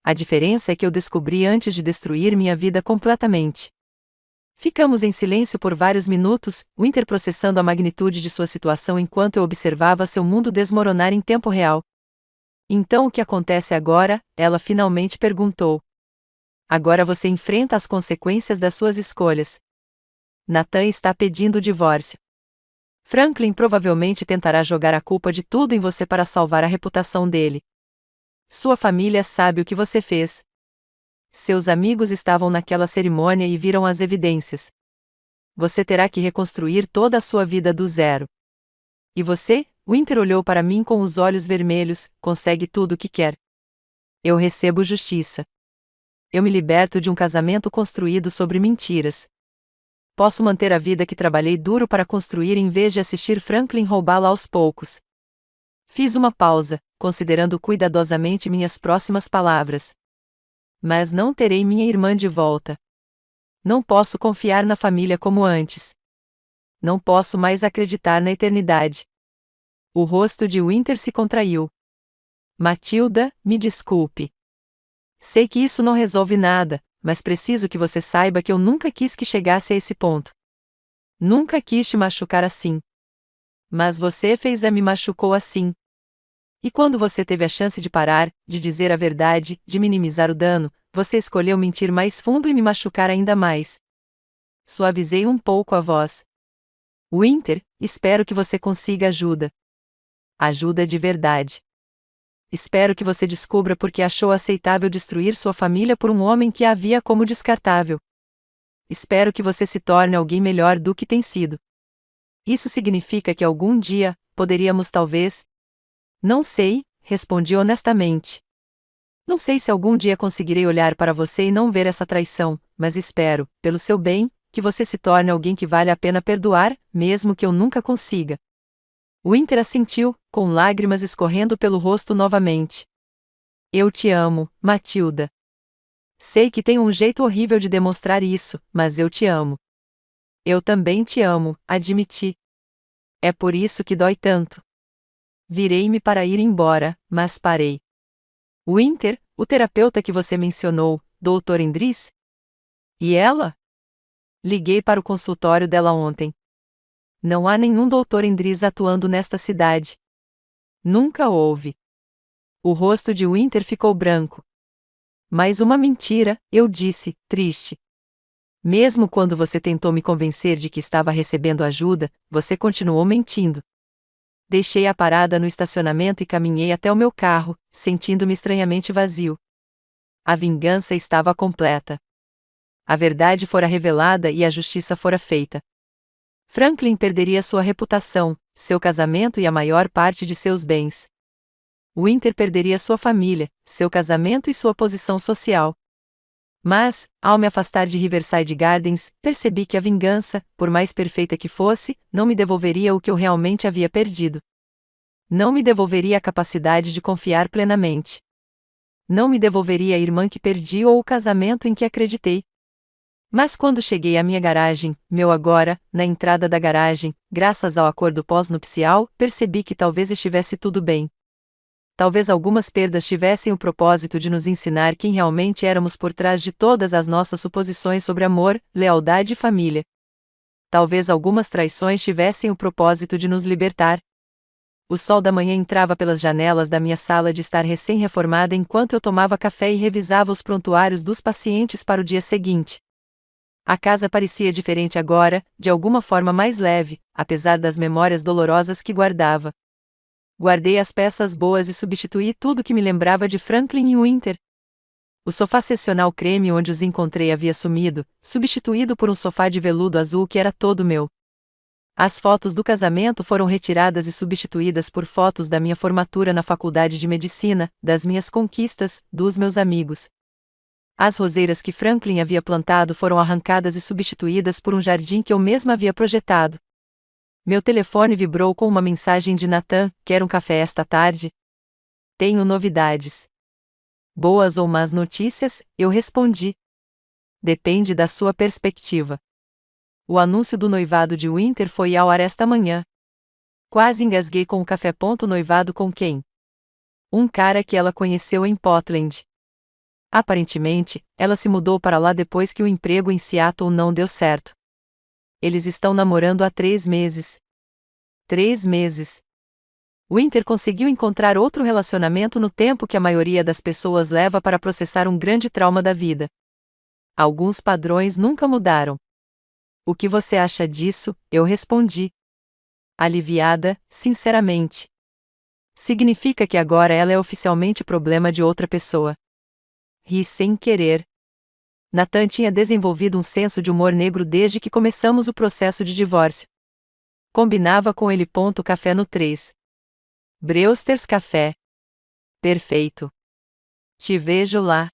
A diferença é que eu descobri antes de destruir minha vida completamente. Ficamos em silêncio por vários minutos, Winter processando a magnitude de sua situação enquanto eu observava seu mundo desmoronar em tempo real. Então o que acontece agora? Ela finalmente perguntou. Agora você enfrenta as consequências das suas escolhas. Nathan está pedindo o divórcio. Franklin provavelmente tentará jogar a culpa de tudo em você para salvar a reputação dele. Sua família sabe o que você fez. Seus amigos estavam naquela cerimônia e viram as evidências. Você terá que reconstruir toda a sua vida do zero. E você? Winter olhou para mim com os olhos vermelhos, consegue tudo o que quer. Eu recebo justiça. Eu me liberto de um casamento construído sobre mentiras. Posso manter a vida que trabalhei duro para construir em vez de assistir Franklin roubá-la aos poucos. Fiz uma pausa, considerando cuidadosamente minhas próximas palavras. Mas não terei minha irmã de volta. Não posso confiar na família como antes. Não posso mais acreditar na eternidade. O rosto de Winter se contraiu. Matilda, me desculpe. Sei que isso não resolve nada, mas preciso que você saiba que eu nunca quis que chegasse a esse ponto. Nunca quis te machucar assim. Mas você me machucou assim. E quando você teve a chance de parar, de dizer a verdade, de minimizar o dano, você escolheu mentir mais fundo e me machucar ainda mais. Suavizei um pouco a voz. Winter, espero que você consiga ajuda. Ajuda de verdade. Espero que você descubra por que achou aceitável destruir sua família por um homem que a via como descartável. Espero que você se torne alguém melhor do que tem sido. Isso significa que algum dia, poderíamos talvez... Não sei, respondi honestamente. Não sei se algum dia conseguirei olhar para você e não ver essa traição, mas espero, pelo seu bem, que você se torne alguém que vale a pena perdoar, mesmo que eu nunca consiga. Winter assentiu, com lágrimas escorrendo pelo rosto novamente. Eu te amo, Matilda. Sei que tenho um jeito horrível de demonstrar isso, mas eu te amo. Eu também te amo, admiti. É por isso que dói tanto. Virei-me para ir embora, mas parei. Winter, o terapeuta que você mencionou, Dr. Endris? E ela? Liguei para o consultório dela ontem. Não há nenhum Dr. Endris atuando nesta cidade. Nunca houve. O rosto de Winter ficou branco. Mais uma mentira, eu disse, triste. Mesmo quando você tentou me convencer de que estava recebendo ajuda, você continuou mentindo. Deixei a parada no estacionamento e caminhei até o meu carro, sentindo-me estranhamente vazio. A vingança estava completa. A verdade fora revelada e a justiça fora feita. Franklin perderia sua reputação, seu casamento e a maior parte de seus bens. Winter perderia sua família, seu casamento e sua posição social. Mas, ao me afastar de Riverside Gardens, percebi que a vingança, por mais perfeita que fosse, não me devolveria o que eu realmente havia perdido. Não me devolveria a capacidade de confiar plenamente. Não me devolveria a irmã que perdi ou o casamento em que acreditei. Mas quando cheguei à minha garagem, na entrada da garagem, graças ao acordo pós-nupcial, percebi que talvez estivesse tudo bem. Talvez algumas perdas tivessem o propósito de nos ensinar quem realmente éramos por trás de todas as nossas suposições sobre amor, lealdade e família. Talvez algumas traições tivessem o propósito de nos libertar. O sol da manhã entrava pelas janelas da minha sala de estar recém-reformada enquanto eu tomava café e revisava os prontuários dos pacientes para o dia seguinte. A casa parecia diferente agora, de alguma forma mais leve, apesar das memórias dolorosas que guardava. Guardei as peças boas e substituí tudo que me lembrava de Franklin e Winter. O sofá seccional creme onde os encontrei havia sumido, substituído por um sofá de veludo azul que era todo meu. As fotos do casamento foram retiradas e substituídas por fotos da minha formatura na faculdade de medicina, das minhas conquistas, dos meus amigos. As roseiras que Franklin havia plantado foram arrancadas e substituídas por um jardim que eu mesma havia projetado. Meu telefone vibrou com uma mensagem de Nathan: quer um café esta tarde? Tenho novidades. Boas ou más notícias? Eu respondi. Depende da sua perspectiva. O anúncio do noivado de Winter foi ao ar esta manhã. Quase engasguei com o café. Noivado com quem? Um cara que ela conheceu em Portland. Aparentemente, ela se mudou para lá depois que o emprego em Seattle não deu certo. Eles estão namorando há 3 meses. 3 meses. Winter conseguiu encontrar outro relacionamento no tempo que a maioria das pessoas leva para processar um grande trauma da vida. Alguns padrões nunca mudaram. O que você acha disso? Eu respondi. Aliviada, sinceramente. Significa que agora ela é oficialmente problema de outra pessoa. Ri sem querer. Nathan tinha desenvolvido um senso de humor negro desde que começamos o processo de divórcio. Combinava com ele. Café no 3. Brewster's Café. Perfeito. Te vejo lá.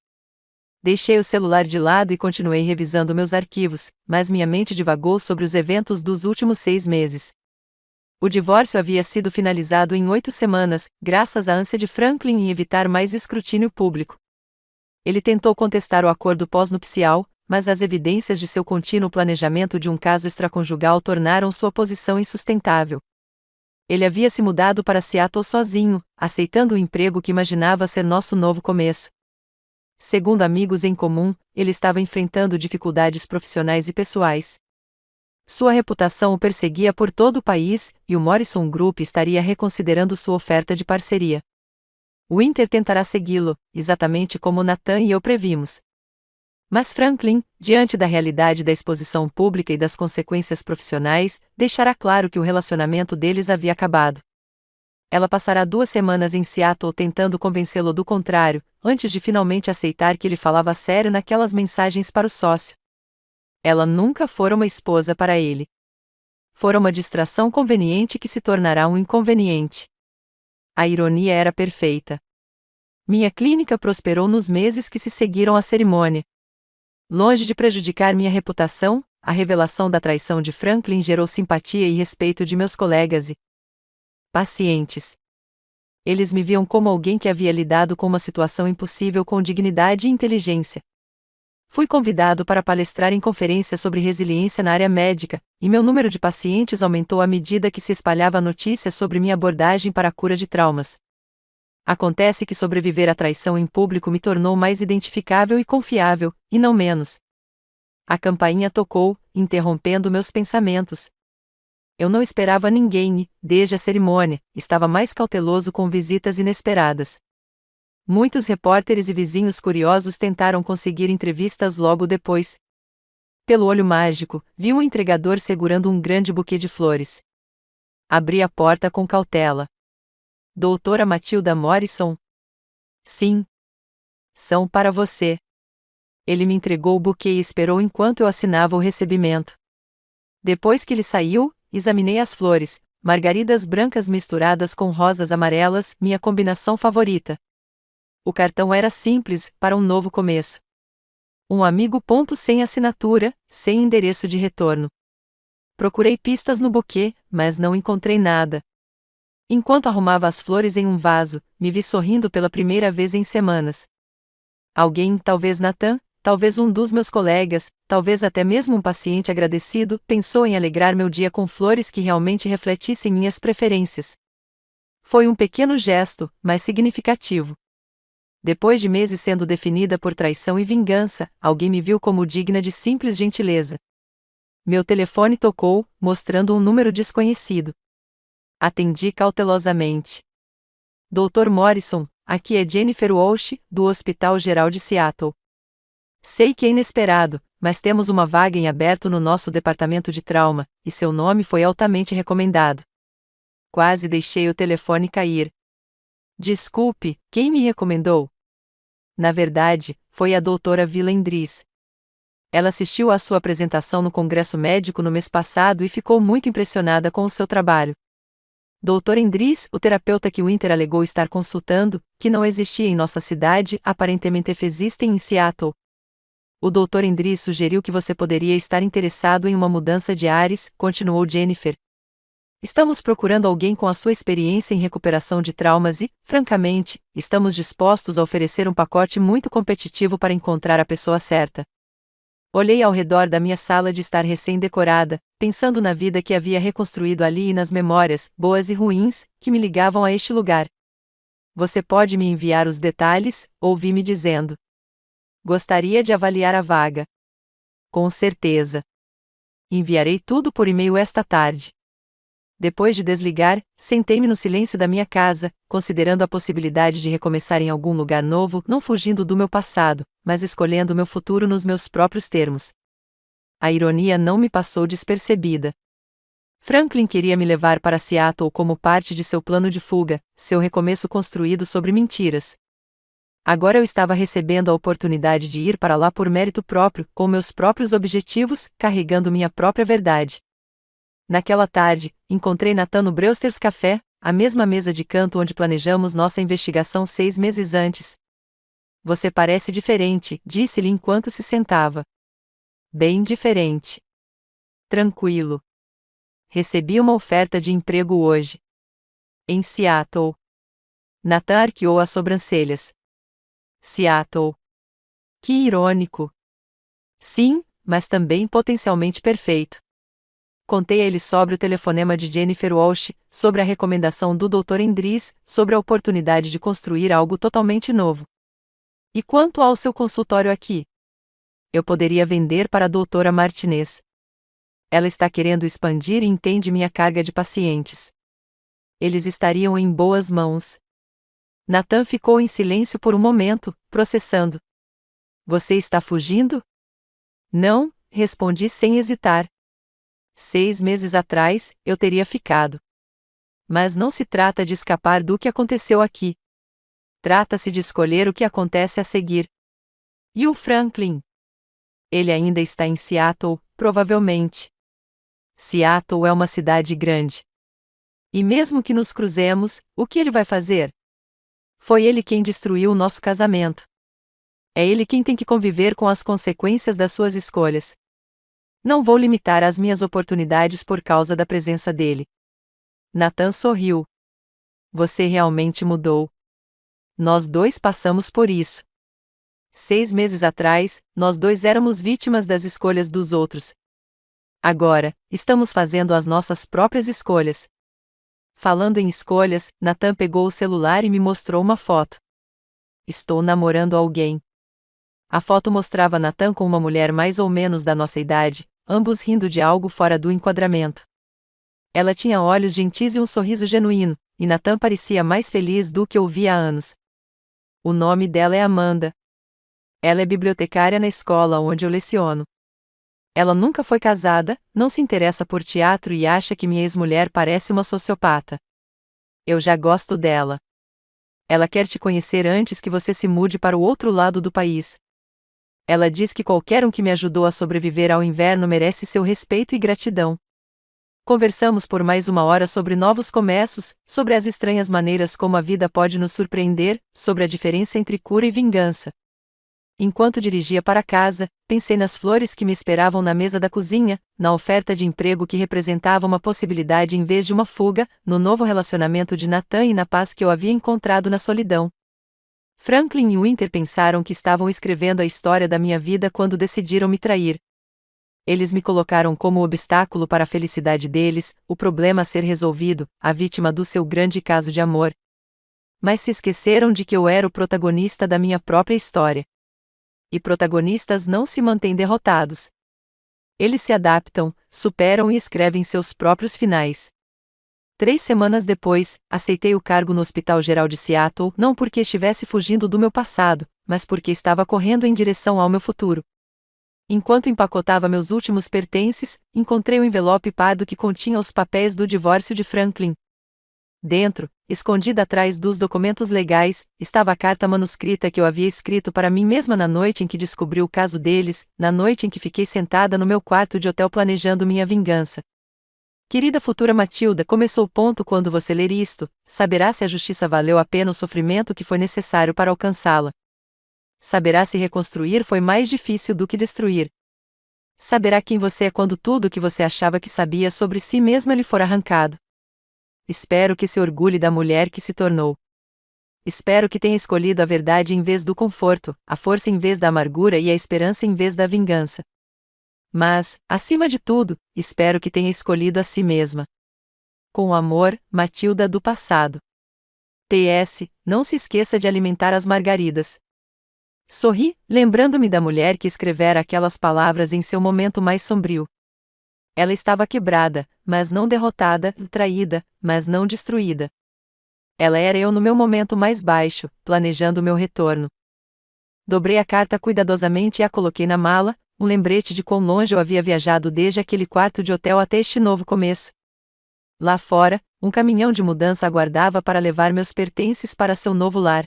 Deixei o celular de lado e continuei revisando meus arquivos, mas minha mente divagou sobre os eventos dos últimos 6 meses. O divórcio havia sido finalizado em 8 semanas, graças à ânsia de Franklin em evitar mais escrutínio público. Ele tentou contestar o acordo pós-nupcial, mas as evidências de seu contínuo planejamento de um caso extraconjugal tornaram sua posição insustentável. Ele havia se mudado para Seattle sozinho, aceitando o emprego que imaginava ser nosso novo começo. Segundo amigos em comum, ele estava enfrentando dificuldades profissionais e pessoais. Sua reputação o perseguia por todo o país, e o Morrison Group estaria reconsiderando sua oferta de parceria. Winter tentará segui-lo, exatamente como Nathan e eu previmos. Mas Franklin, diante da realidade da exposição pública e das consequências profissionais, deixará claro que o relacionamento deles havia acabado. Ela passará 2 semanas em Seattle tentando convencê-lo do contrário, antes de finalmente aceitar que ele falava sério naquelas mensagens para o sócio. Ela nunca fora uma esposa para ele. Fora uma distração conveniente que se tornará um inconveniente. A ironia era perfeita. Minha clínica prosperou nos meses que se seguiram à cerimônia. Longe de prejudicar minha reputação, a revelação da traição de Franklin gerou simpatia e respeito de meus colegas e pacientes. Eles me viam como alguém que havia lidado com uma situação impossível com dignidade e inteligência. Fui convidado para palestrar em conferências sobre resiliência na área médica, e meu número de pacientes aumentou à medida que se espalhava a notícia sobre minha abordagem para a cura de traumas. Acontece que sobreviver à traição em público me tornou mais identificável e confiável, e não menos. A campainha tocou, interrompendo meus pensamentos. Eu não esperava ninguém e, desde a cerimônia, estava mais cauteloso com visitas inesperadas. Muitos repórteres e vizinhos curiosos tentaram conseguir entrevistas logo depois. Pelo olho mágico, vi um entregador segurando um grande buquê de flores. Abri a porta com cautela. Doutora Matilda Morrison? Sim. São para você. Ele me entregou o buquê e esperou enquanto eu assinava o recebimento. Depois que ele saiu, examinei as flores, margaridas brancas misturadas com rosas amarelas, minha combinação favorita. O cartão era simples, para um novo começo. Um amigo. Sem assinatura, sem endereço de retorno. Procurei pistas no buquê, mas não encontrei nada. Enquanto arrumava as flores em um vaso, me vi sorrindo pela primeira vez em semanas. Alguém, talvez Nathan, talvez um dos meus colegas, talvez até mesmo um paciente agradecido, pensou em alegrar meu dia com flores que realmente refletissem minhas preferências. Foi um pequeno gesto, mas significativo. Depois de meses sendo definida por traição e vingança, alguém me viu como digna de simples gentileza. Meu telefone tocou, mostrando um número desconhecido. Atendi cautelosamente. Dr. Morrison, aqui é Jennifer Walsh, do Hospital Geral de Seattle. Sei que é inesperado, mas temos uma vaga em aberto no nosso departamento de trauma, e seu nome foi altamente recomendado. Quase deixei o telefone cair. Desculpe, quem me recomendou? Na verdade, foi a doutora Vila Indris. Ela assistiu à sua apresentação no Congresso Médico no mês passado e ficou muito impressionada com o seu trabalho. Dr. Indris, o terapeuta que Winter alegou estar consultando, que não existia em nossa cidade, aparentemente existem em Seattle. O Dr. Indris sugeriu que você poderia estar interessado em uma mudança de ares, continuou Jennifer. Estamos procurando alguém com a sua experiência em recuperação de traumas e, francamente, estamos dispostos a oferecer um pacote muito competitivo para encontrar a pessoa certa. Olhei ao redor da minha sala de estar recém-decorada, pensando na vida que havia reconstruído ali e nas memórias, boas e ruins, que me ligavam a este lugar. Você pode me enviar os detalhes? Ouvi-me dizendo. Gostaria de avaliar a vaga. Com certeza. Enviarei tudo por e-mail esta tarde. Depois de desligar, sentei-me no silêncio da minha casa, considerando a possibilidade de recomeçar em algum lugar novo, não fugindo do meu passado, mas escolhendo meu futuro nos meus próprios termos. A ironia não me passou despercebida. Franklin queria me levar para Seattle como parte de seu plano de fuga, seu recomeço construído sobre mentiras. Agora eu estava recebendo a oportunidade de ir para lá por mérito próprio, com meus próprios objetivos, carregando minha própria verdade. Naquela tarde, encontrei Nathan no Brewster's Café, a mesma mesa de canto onde planejamos nossa investigação 6 meses antes. Você parece diferente, disse-lhe enquanto se sentava. Bem diferente. Tranquilo. Recebi uma oferta de emprego hoje. Em Seattle. Nathan arqueou as sobrancelhas. Seattle. Que irônico. Sim, mas também potencialmente perfeito. Contei a ele sobre o telefonema de Jennifer Walsh, sobre a recomendação do Dr. Indris, sobre a oportunidade de construir algo totalmente novo. E quanto ao seu consultório aqui? Eu poderia vender para a doutora Martinez. Ela está querendo expandir e entende minha carga de pacientes. Eles estariam em boas mãos. Nathan ficou em silêncio por um momento, processando. Você está fugindo? Não, respondi sem hesitar. 6 meses atrás, eu teria ficado. Mas não se trata de escapar do que aconteceu aqui. Trata-se de escolher o que acontece a seguir. E o Franklin? Ele ainda está em Seattle, provavelmente. Seattle é uma cidade grande. E mesmo que nos cruzemos, o que ele vai fazer? Foi ele quem destruiu o nosso casamento. É ele quem tem que conviver com as consequências das suas escolhas. Não vou limitar as minhas oportunidades por causa da presença dele. Nathan sorriu. Você realmente mudou. Nós dois passamos por isso. 6 meses atrás, nós dois éramos vítimas das escolhas dos outros. Agora, estamos fazendo as nossas próprias escolhas. Falando em escolhas, Nathan pegou o celular e me mostrou uma foto. Estou namorando alguém. A foto mostrava Nathan com uma mulher mais ou menos da nossa idade, ambos rindo de algo fora do enquadramento. Ela tinha olhos gentis e um sorriso genuíno, e Nathan parecia mais feliz do que eu via há anos. O nome dela é Amanda. Ela é bibliotecária na escola onde eu leciono. Ela nunca foi casada, não se interessa por teatro e acha que minha ex-mulher parece uma sociopata. Eu já gosto dela. Ela quer te conhecer antes que você se mude para o outro lado do país. Ela diz que qualquer um que me ajudou a sobreviver ao inverno merece seu respeito e gratidão. Conversamos por mais 1 hora sobre novos começos, sobre as estranhas maneiras como a vida pode nos surpreender, sobre a diferença entre cura e vingança. Enquanto dirigia para casa, pensei nas flores que me esperavam na mesa da cozinha, na oferta de emprego que representava uma possibilidade em vez de uma fuga, no novo relacionamento de Nathan e na paz que eu havia encontrado na solidão. Franklin e Winter pensaram que estavam escrevendo a história da minha vida quando decidiram me trair. Eles me colocaram como obstáculo para a felicidade deles, o problema a ser resolvido, a vítima do seu grande caso de amor. Mas se esqueceram de que eu era o protagonista da minha própria história. E protagonistas não se mantêm derrotados. Eles se adaptam, superam e escrevem seus próprios finais. 3 semanas depois, aceitei o cargo no Hospital Geral de Seattle, não porque estivesse fugindo do meu passado, mas porque estava correndo em direção ao meu futuro. Enquanto empacotava meus últimos pertences, encontrei o envelope pardo que continha os papéis do divórcio de Franklin. Dentro, escondida atrás dos documentos legais, estava a carta manuscrita que eu havia escrito para mim mesma na noite em que descobri o caso deles, na noite em que fiquei sentada no meu quarto de hotel planejando minha vingança. Querida futura Matilda, começou ponto quando você ler isto, saberá se a justiça valeu a pena o sofrimento que foi necessário para alcançá-la. Saberá se reconstruir foi mais difícil do que destruir. Saberá quem você é quando tudo o que você achava que sabia sobre si mesma lhe for arrancado. Espero que se orgulhe da mulher que se tornou. Espero que tenha escolhido a verdade em vez do conforto, a força em vez da amargura e a esperança em vez da vingança. Mas, acima de tudo, espero que tenha escolhido a si mesma. Com amor, Matilda do passado. PS, não se esqueça de alimentar as margaridas. Sorri, lembrando-me da mulher que escrevera aquelas palavras em seu momento mais sombrio. Ela estava quebrada, mas não derrotada, traída, mas não destruída. Ela era eu no meu momento mais baixo, planejando o meu retorno. Dobrei a carta cuidadosamente e a coloquei na mala, um lembrete de quão longe eu havia viajado desde aquele quarto de hotel até este novo começo. Lá fora, um caminhão de mudança aguardava para levar meus pertences para seu novo lar.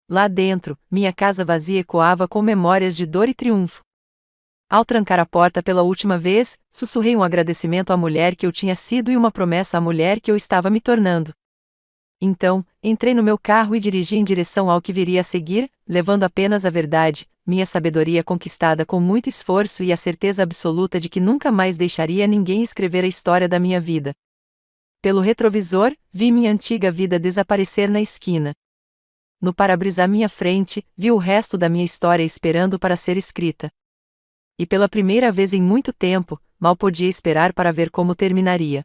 Lá dentro, minha casa vazia ecoava com memórias de dor e triunfo. Ao trancar a porta pela última vez, sussurrei um agradecimento à mulher que eu tinha sido e uma promessa à mulher que eu estava me tornando. Então, entrei no meu carro e dirigi em direção ao que viria a seguir, levando apenas a verdade, minha sabedoria conquistada com muito esforço e a certeza absoluta de que nunca mais deixaria ninguém escrever a história da minha vida. Pelo retrovisor, vi minha antiga vida desaparecer na esquina. No para-brisa à minha frente, vi o resto da minha história esperando para ser escrita. E pela primeira vez em muito tempo, mal podia esperar para ver como terminaria.